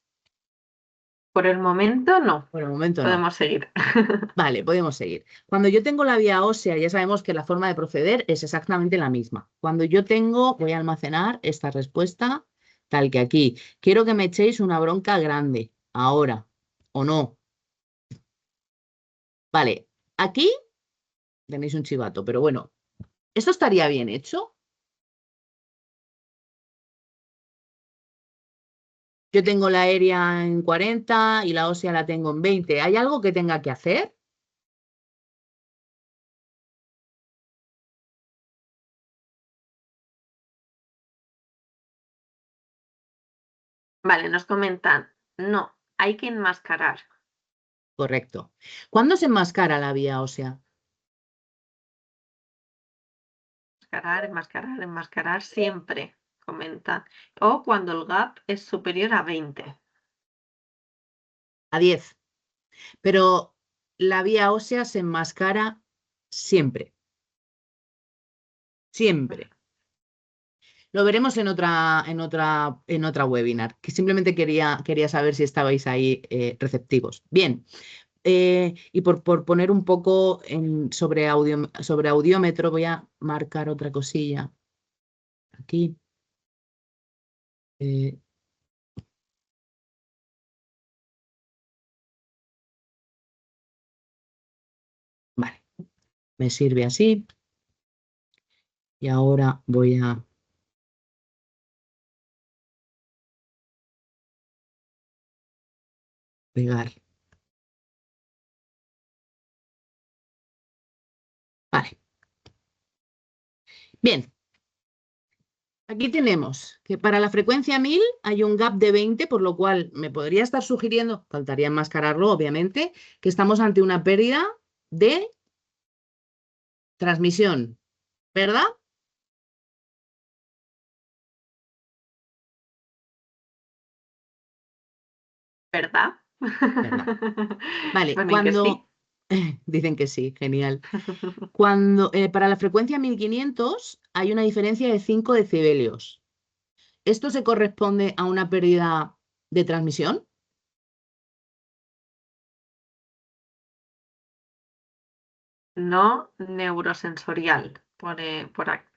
Por el momento no. Por el momento no. Podemos seguir. Vale, podemos seguir. Cuando yo tengo la vía ósea, ya sabemos que la forma de proceder es exactamente la misma. Cuando yo voy a almacenar esta respuesta tal que aquí. Quiero que me echéis una bronca grande, ahora, o no. Vale, aquí tenéis un chivato, pero bueno, ¿esto estaría bien hecho? Yo tengo la aérea en 40 y la ósea la tengo en 20. ¿Hay algo que tenga que hacer? Vale, nos comentan, no, hay que enmascarar. Correcto. ¿Cuándo se enmascara la vía ósea? Enmascarar, enmascarar, enmascarar siempre, comentan. O cuando el gap es superior a 20. A 10. Pero la vía ósea se enmascara siempre. Siempre. Lo veremos en otra webinar, que simplemente quería saber si estabais ahí receptivos. Bien, y por poner un poco sobre audiómetro, voy a marcar otra cosilla aquí. Eh, vale, me sirve así. Y ahora voy a pegar. Vale. Bien, aquí tenemos que para la frecuencia 1000 hay un gap de 20, por lo cual me podría estar sugiriendo, faltaría enmascararlo obviamente, que estamos ante una pérdida de transmisión, ¿verdad? ¿Verdad? ¿Verdad? Vale, Bueno, y que sí. cuando... Dicen que sí, genial. Cuando para la frecuencia 1500 hay una diferencia de 5 decibelios. ¿Esto se corresponde a una pérdida de transmisión? No neurosensorial, pone por aquí.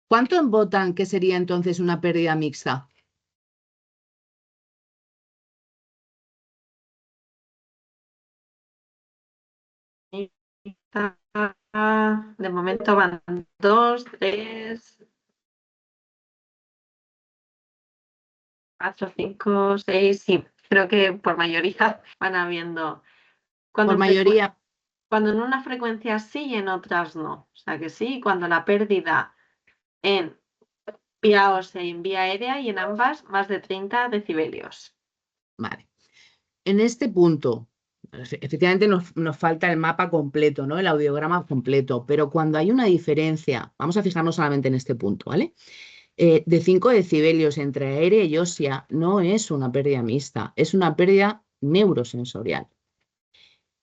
¿Cuánto votan que sería entonces una pérdida mixta? De momento van 2, 3, 4, 5, 6. Sí, creo que por mayoría van habiendo. Cuando Por en, mayoría, cuando en una frecuencia sí y en otras no. O sea que sí, cuando la pérdida en vía ósea y en vía aérea y en ambas más de 30 decibelios. vale. En este punto, efectivamente nos falta el mapa completo, ¿no? El audiograma completo, pero cuando hay una diferencia, vamos a fijarnos solamente en este punto, ¿vale? De 5 decibelios entre aérea y ósea no es una pérdida mixta, es una pérdida neurosensorial.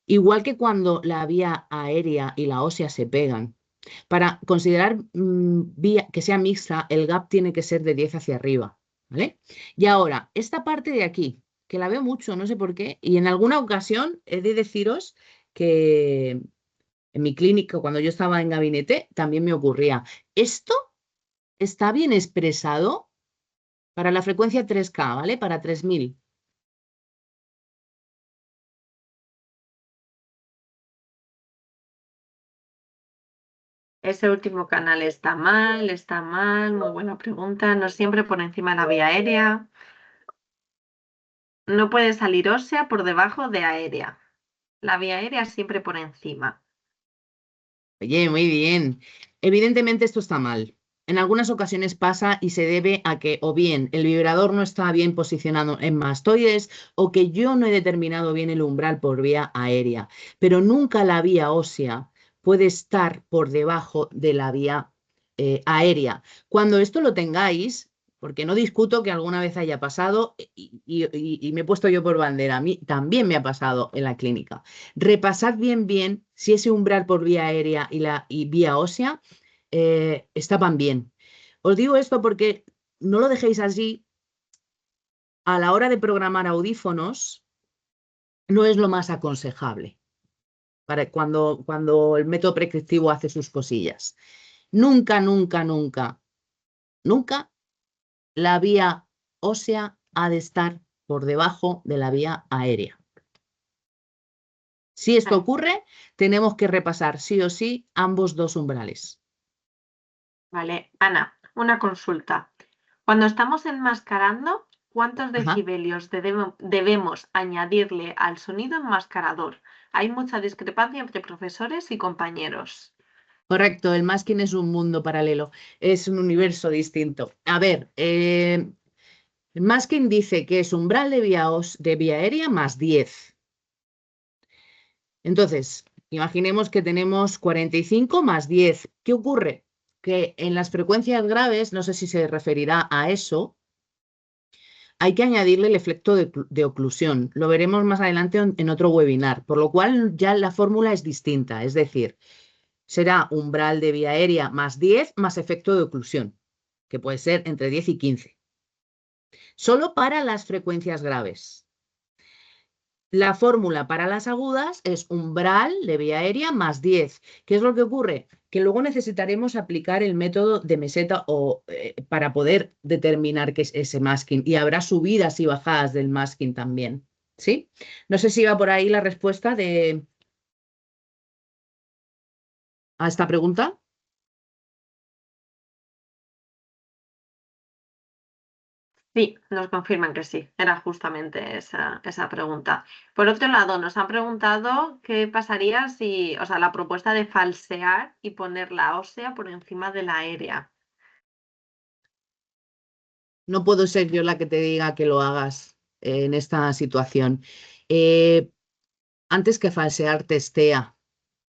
Igual que cuando la vía aérea y la ósea se pegan. Para considerar vía, que sea mixta, el gap tiene que ser de 10 hacia arriba, ¿vale? Y ahora, esta parte de aquí, que la veo mucho, no sé por qué, y en alguna ocasión he de deciros que en mi clínica, cuando yo estaba en gabinete, también me ocurría. Esto está bien expresado para la frecuencia 3K, ¿vale? Para 3000. Ese último canal está mal, muy buena pregunta. No siempre por encima de la vía aérea. No puede salir ósea por debajo de aérea. La vía aérea siempre por encima. Oye, muy bien. Evidentemente esto está mal. En algunas ocasiones pasa y se debe a que o bien el vibrador no está bien posicionado en mastoides o que yo no he determinado bien el umbral por vía aérea, pero nunca la vía ósea puede estar por debajo de la vía aérea. Cuando esto lo tengáis, porque no discuto que alguna vez haya pasado y me he puesto yo por bandera, a mí también me ha pasado en la clínica. Repasad bien si ese umbral por vía aérea y vía ósea estaban bien. Os digo esto porque no lo dejéis así. A la hora de programar audífonos, no es lo más aconsejable para cuando el método prescriptivo hace sus cosillas. Nunca, nunca, nunca, nunca la vía ósea ha de estar por debajo de la vía aérea. Si esto ocurre, tenemos que repasar sí o sí ambos dos umbrales. Vale, Ana, una consulta. Cuando estamos enmascarando, ¿cuántos Ajá. decibelios debemos añadirle al sonido enmascarador? Hay mucha discrepancia entre profesores y compañeros. Correcto, el masking es un mundo paralelo, es un universo distinto. A ver, el masking dice que es umbral de vía aérea más 10. Entonces, imaginemos que tenemos 45 más 10. ¿Qué ocurre? Que en las frecuencias graves, no sé si se referirá a eso, hay que añadirle el efecto de oclusión. Lo veremos más adelante en otro webinar, por lo cual ya la fórmula es distinta, es decir, será umbral de vía aérea más 10 más efecto de oclusión, que puede ser entre 10 y 15. Solo para las frecuencias graves. La fórmula para las agudas es umbral de vía aérea más 10. ¿Qué es lo que ocurre? Que luego necesitaremos aplicar el método de meseta para poder determinar qué es ese masking. Y habrá subidas y bajadas del masking también. ¿Sí? No sé si va por ahí la respuesta a esta pregunta. Sí, nos confirman que sí, era justamente esa pregunta. Por otro lado, nos han preguntado qué pasaría si, o sea, la propuesta de falsear y poner la ósea por encima de la aérea. No puedo ser yo la que te diga que lo hagas en esta situación. Eh, Antes que falsear, testea.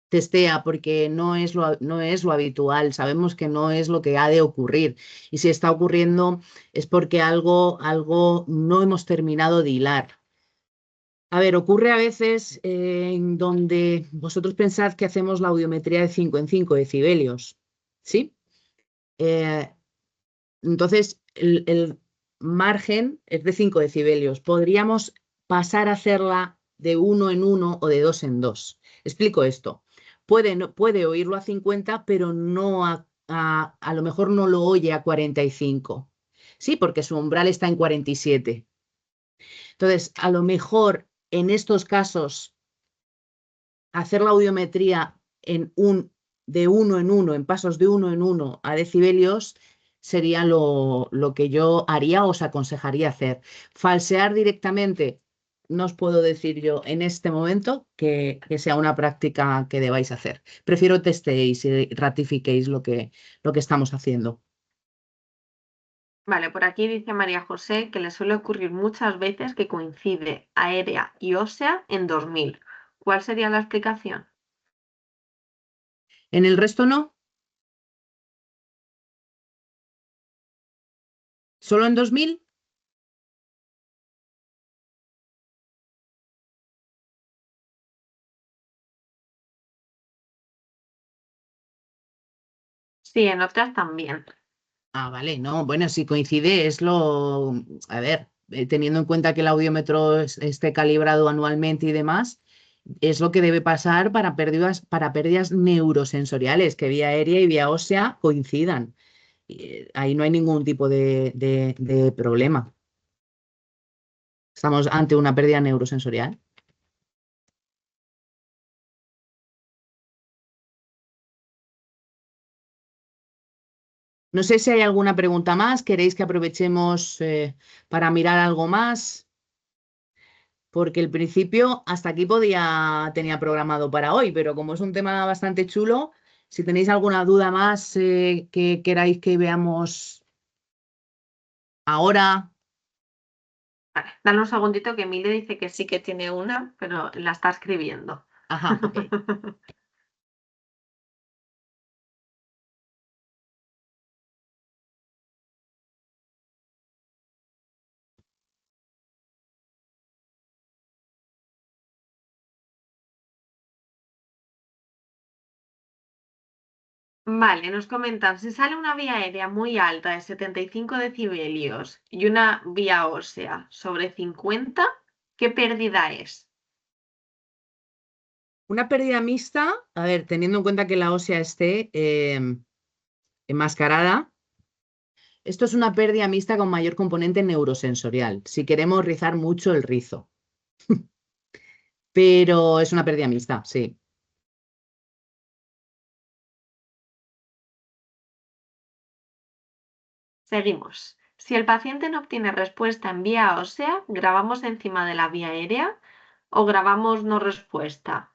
Testea porque no es lo habitual. Sabemos que no es lo que ha de ocurrir. Y si está ocurriendo es porque algo no hemos terminado de hilar. A ver, ocurre a veces en donde vosotros pensad que hacemos la audiometría de 5 en 5 decibelios, ¿sí? Eh, entonces, el margen es de 5 decibelios. Podríamos pasar a hacerla de uno en uno o de dos en dos. Explico esto. Puede oírlo a 50, pero no a lo mejor no lo oye a 45. Sí, porque su umbral está en 47. Entonces, a lo mejor en estos casos, hacer la audiometría de uno en uno, en pasos de uno en uno a decibelios, sería lo que yo haría o os aconsejaría hacer. Falsear directamente, no os puedo decir yo en este momento que sea una práctica que debáis hacer. Prefiero testéis y ratifiquéis lo que estamos haciendo. Vale, por aquí dice María José que le suele ocurrir muchas veces que coincide aérea y ósea en 2000. ¿Cuál sería la explicación? En el resto no, solo en 2000. Sí, en otras también. Ah, vale, no, bueno, si coincide es a ver, teniendo en cuenta que el audiómetro esté calibrado anualmente y demás, es lo que debe pasar para pérdidas neurosensoriales, que vía aérea y vía ósea coincidan. Ahí no hay ningún tipo de problema. Estamos ante una pérdida neurosensorial. No sé si hay alguna pregunta más, queréis que aprovechemos para mirar algo más. Porque el principio hasta aquí tenía programado para hoy, pero como es un tema bastante chulo, si tenéis alguna duda más que queráis que veamos ahora, Vale, dame un segundito que Emilia dice que sí que tiene una, pero la está escribiendo. ajá, ok. Vale, nos comentan, si sale una vía aérea muy alta de 75 decibelios y una vía ósea sobre 50, ¿qué pérdida es? Una pérdida mixta, a ver, teniendo en cuenta que la ósea esté enmascarada, esto es una pérdida mixta con mayor componente neurosensorial, si queremos rizar mucho el rizo, pero es una pérdida mixta, sí. Seguimos. Si el paciente no obtiene respuesta en vía ósea, ¿grabamos encima de la vía aérea o grabamos no respuesta?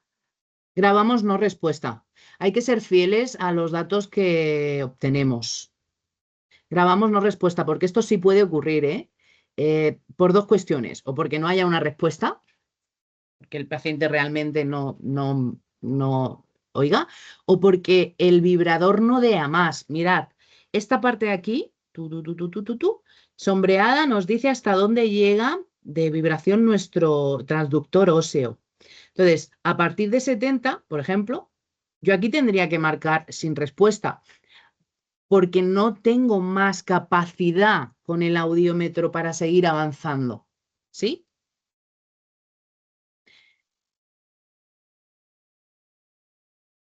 Grabamos no respuesta. Hay que ser fieles a los datos que obtenemos. Grabamos no respuesta, porque esto sí puede ocurrir, ¿eh? Por dos cuestiones, o porque no haya una respuesta, que el paciente realmente no oiga, o porque el vibrador no dé a más. Mirad, esta parte de aquí, sombreada, nos dice hasta dónde llega de vibración nuestro transductor óseo. Entonces, a partir de 70, por ejemplo, yo aquí tendría que marcar sin respuesta porque no tengo más capacidad con el audiómetro para seguir avanzando. ¿Sí?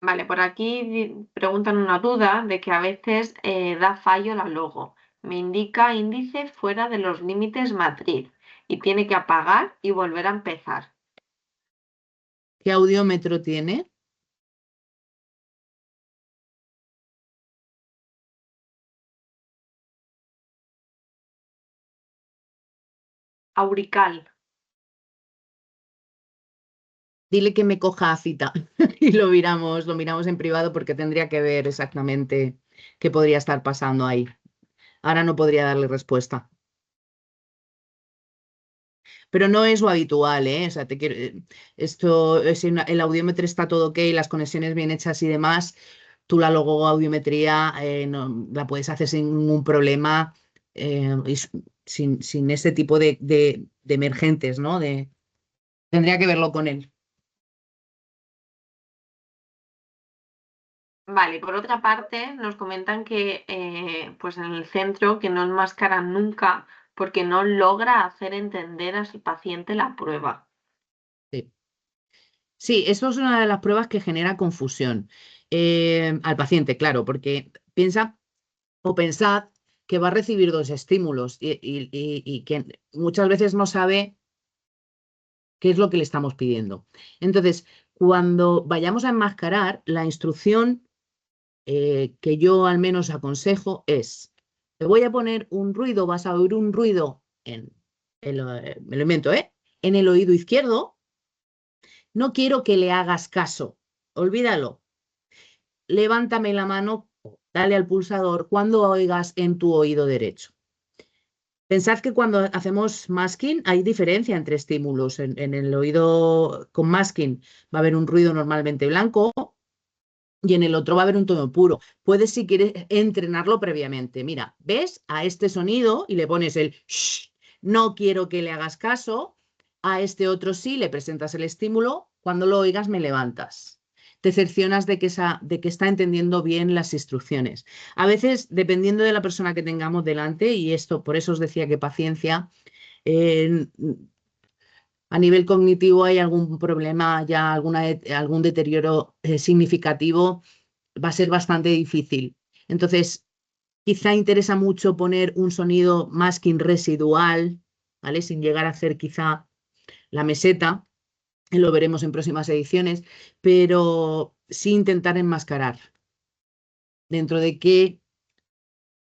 Vale, por aquí preguntan una duda de que a veces da fallo la logo. Me indica índice fuera de los límites matriz y tiene que apagar y volver a empezar. ¿Qué audiómetro tiene? Aurical. Dile que me coja cita y lo miramos en privado porque tendría que ver exactamente qué podría estar pasando ahí. Ahora no podría darle respuesta. Pero no es lo habitual, ¿eh? O sea, esto, si el audímetro está todo ok, las conexiones bien hechas y demás, tú la logoaudiometría la puedes hacer sin ningún problema y sin ese tipo de emergentes, ¿no? Tendría que verlo con él. Vale, por otra parte, nos comentan que pues en el centro que no enmascaran nunca porque no logra hacer entender a su paciente la prueba. Sí. Sí, eso es una de las pruebas que genera confusión al paciente, claro, porque piensa o pensad que va a recibir dos estímulos y que muchas veces no sabe qué es lo que le estamos pidiendo. Entonces, cuando vayamos a enmascarar, la instrucción que yo al menos aconsejo es, te voy a poner un ruido, vas a oír un ruido me lo invento, en el oído izquierdo, no quiero que le hagas caso, olvídalo, levántame la mano, dale al pulsador cuando oigas en tu oído derecho. Pensad que cuando hacemos masking hay diferencia entre estímulos. En el oído con masking va a haber un ruido normalmente blanco y en el otro va a haber un tono puro. Puedes, si quieres, entrenarlo previamente. Mira, ves a este sonido y le pones el shh, no quiero que le hagas caso. A este otro sí, le presentas el estímulo. Cuando lo oigas, me levantas. Te cercioras de que está entendiendo bien las instrucciones. A veces, dependiendo de la persona que tengamos delante, y esto por eso os decía que paciencia, eh, a nivel cognitivo hay algún problema, ya algún deterioro significativo, va a ser bastante difícil. Entonces, quizá interesa mucho poner un sonido masking residual, ¿vale? Sin llegar a hacer quizá la meseta, lo veremos en próximas ediciones, pero sí intentar enmascarar, dentro de que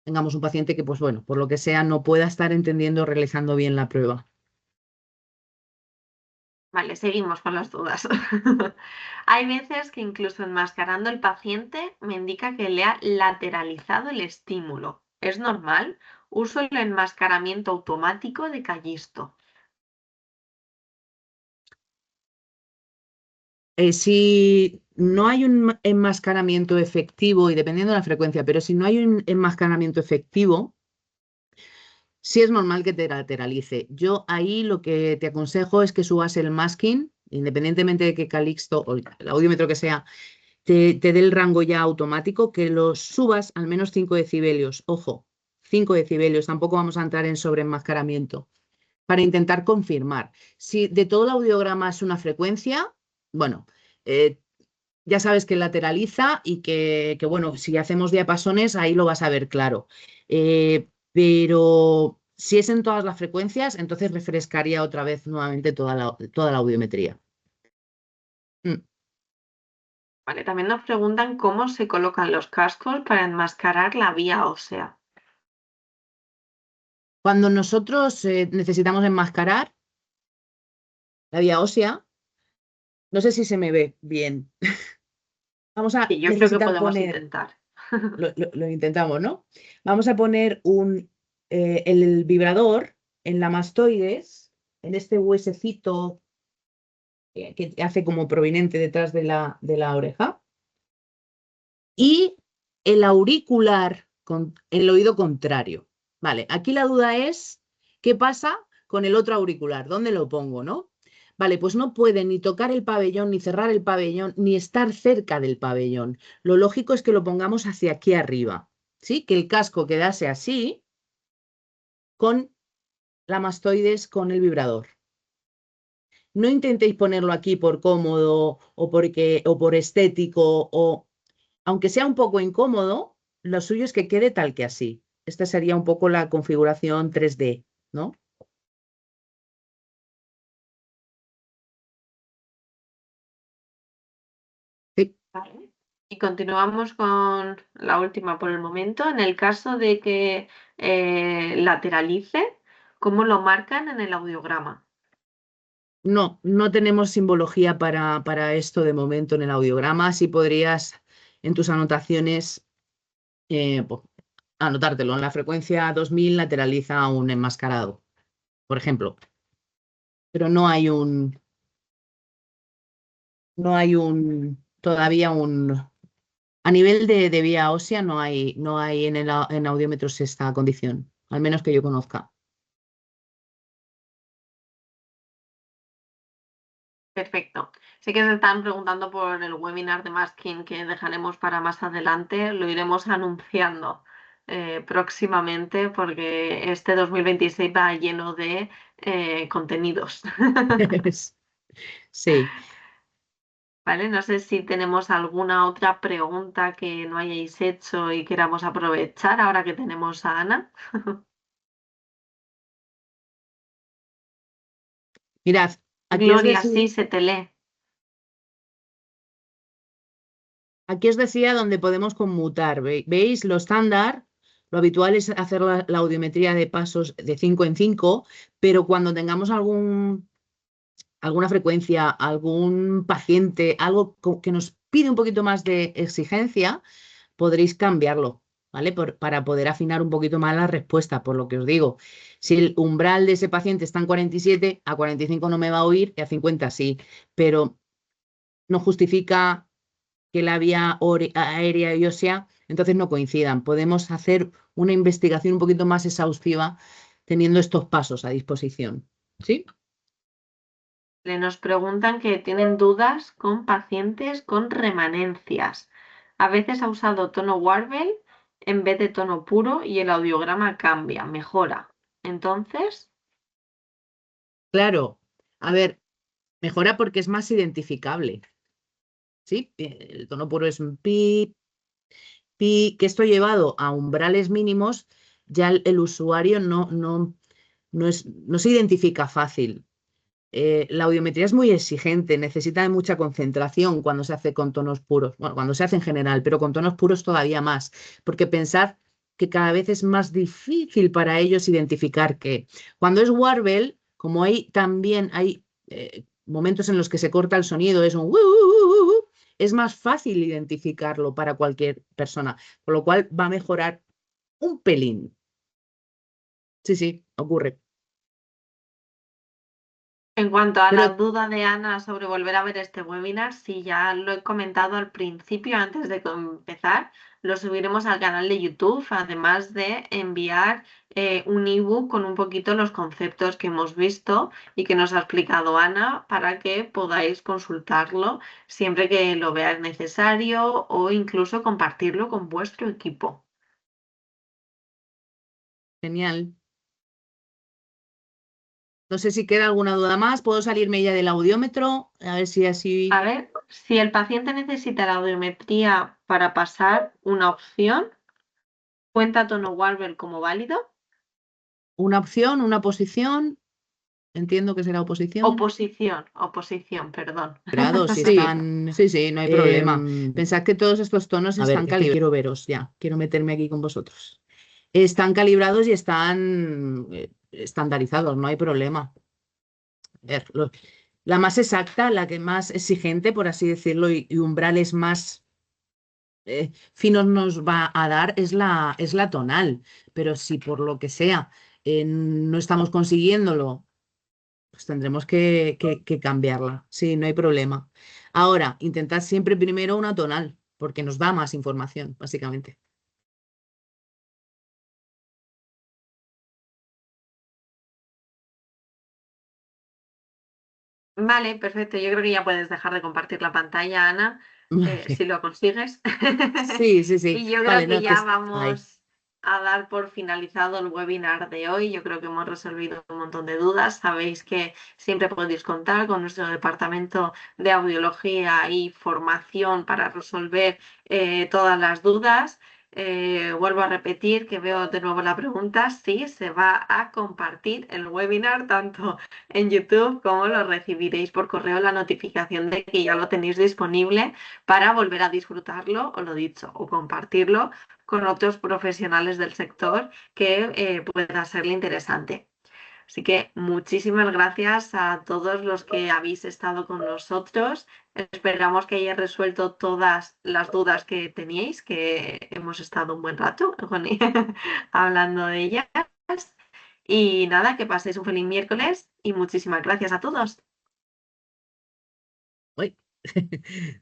tengamos un paciente que, pues bueno, por lo que sea, no pueda estar entendiendo o realizando bien la prueba. Vale, seguimos con las dudas. Hay veces que incluso enmascarando el paciente me indica que le ha lateralizado el estímulo. ¿Es normal? Uso el enmascaramiento automático de Callisto. Si no hay un enmascaramiento efectivo, y dependiendo de la frecuencia, pero si no hay un enmascaramiento efectivo, sí es normal que te lateralice. Yo ahí lo que te aconsejo es que subas el masking, independientemente de que Calixto o el audímetro que sea, te dé el rango ya automático, que lo subas al menos 5 decibelios. Ojo, 5 decibelios, tampoco vamos a entrar en sobreenmascaramiento, para intentar confirmar. Si de todo el audiograma es una frecuencia, bueno, eh, ya sabes que lateraliza y bueno, si hacemos diapasones, ahí lo vas a ver claro. Pero si es en todas las frecuencias, entonces refrescaría otra vez nuevamente toda la audiometría. Mm. Vale, también nos preguntan cómo se colocan los cascos para enmascarar la vía ósea. Cuando nosotros necesitamos enmascarar la vía ósea, no sé si se me ve bien. Vamos a Sí, yo creo que necesitar podemos poner, intentar. lo intentamos, ¿no? Vamos a poner el vibrador en la mastoides, en este huesecito que hace como prominente detrás de la oreja, y el auricular con el oído contrario. Vale, aquí la duda es, ¿qué pasa con el otro auricular? ¿Dónde lo pongo, no? Vale, pues no puede ni tocar el pabellón, ni cerrar el pabellón, ni estar cerca del pabellón. Lo lógico es que lo pongamos hacia aquí arriba, ¿sí? Que el casco quedase así, con la mastoides con el vibrador. No intentéis ponerlo aquí por cómodo o por estético, o aunque sea un poco incómodo, lo suyo es que quede tal que así. Esta sería un poco la configuración 3D, ¿no? Sí. Vale. Y continuamos con la última por el momento. En el caso de que lateralice, ¿Cómo lo marcan en el audiograma? No, no tenemos simbología para esto de momento en el audiograma. Si podrías en tus anotaciones anotártelo. En la frecuencia 2000 lateraliza un enmascarado, por ejemplo. Pero todavía a nivel de vía ósea no hay en audiómetros esta condición, al menos que yo conozca. Perfecto. Sé que se están preguntando por el webinar de masking que dejaremos para más adelante. Lo iremos anunciando próximamente porque este 2026 va lleno de contenidos. Sí. ¿Vale? No sé si tenemos alguna otra pregunta que no hayáis hecho y queramos aprovechar ahora que tenemos a Ana. Mirad, Gloria, sí, se te lee. aquí os decía dónde podemos conmutar. ¿Veis? Lo estándar, lo habitual es hacer la audiometría de pasos de 5 en 5, pero cuando tengamos alguna frecuencia, algún paciente, algo que nos pide un poquito más de exigencia, podréis cambiarlo, ¿vale? Para poder afinar un poquito más la respuesta, por lo que os digo. Si el umbral de ese paciente está en 47, a 45 no me va a oír y a 50 sí, pero no justifica que la vía aérea y ósea entonces no coincidan. Podemos hacer una investigación un poquito más exhaustiva teniendo estos pasos a disposición. ¿Sí? Nos preguntan que tienen dudas con pacientes con remanencias. A veces ha usado tono Warbel en vez de tono puro y el audiograma cambia, mejora. Entonces, Claro. A ver, mejora porque es más identificable. ¿Sí? El tono puro es un pi, pi, que esto llevado a umbrales mínimos, ya el usuario no se identifica fácil. La audiometría es muy exigente, necesita de mucha concentración cuando se hace con tonos puros, bueno, cuando se hace en general, pero con tonos puros todavía más, porque pensar que cada vez es más difícil para ellos identificar que cuando es warble, como hay momentos en los que se corta el sonido, es un es más fácil identificarlo para cualquier persona, con lo cual va a mejorar un pelín. Sí, sí, ocurre. en cuanto a Pero la duda de Ana sobre volver a ver este webinar, sí, ya lo he comentado al principio, antes de empezar, lo subiremos al canal de YouTube, además de enviar un ebook con un poquito los conceptos que hemos visto y que nos ha explicado Ana para que podáis consultarlo siempre que lo veáis necesario o incluso compartirlo con vuestro equipo. genial. No sé si queda alguna duda más. ¿Puedo salirme ya del audiómetro? A ver si así. A ver, si el paciente necesita la audiometría para pasar una opción, ¿cuenta tono Warbler como válido? Una opción, una posición. Entiendo que será oposición. Oposición, perdón. Grados, si Sí, están. Sí, sí, no hay problema. Pensad que todos estos tonos A ver, están es que calibrados. Quiero veros ya. Quiero meterme aquí con vosotros. Están calibrados y están estandarizados, no hay problema. A ver, la más exacta, la que más exigente, por así decirlo, y umbrales más finos nos va a dar es la tonal. Pero si por lo que sea no estamos consiguiéndolo, pues tendremos que cambiarla. Sí, no hay problema. Ahora, intentad siempre primero una tonal, porque nos da más información, básicamente. vale, perfecto. Yo creo que ya puedes dejar de compartir la pantalla, Ana, si Vale. lo consigues. Sí, sí, sí. Y yo creo Vale, que no, que ya ahí. vamos a dar por finalizado el webinar de hoy. Yo creo que hemos resolvido un montón de dudas. Sabéis que siempre podéis contar con nuestro departamento de audiología y formación para resolver todas las dudas. Vuelvo a repetir que veo de nuevo la pregunta. Sí, se va a compartir el webinar tanto en YouTube como lo recibiréis por correo la notificación de que ya lo tenéis disponible para volver a disfrutarlo, o lo dicho, o compartirlo con otros profesionales del sector que pueda serle interesante. Así que muchísimas gracias a todos los que habéis estado con nosotros. Esperamos que hayáis resuelto todas las dudas que teníais, que hemos estado un buen rato hablando de ellas. Y nada, que paséis un feliz miércoles y muchísimas gracias a todos. Uy.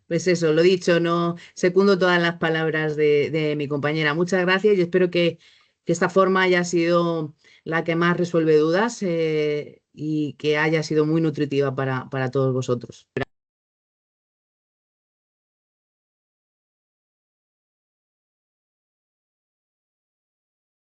Pues eso, lo dicho, no secundo todas las palabras de mi compañera. Muchas gracias y espero que esta forma haya sido la que más resuelve dudas y que haya sido muy nutritiva para todos vosotros.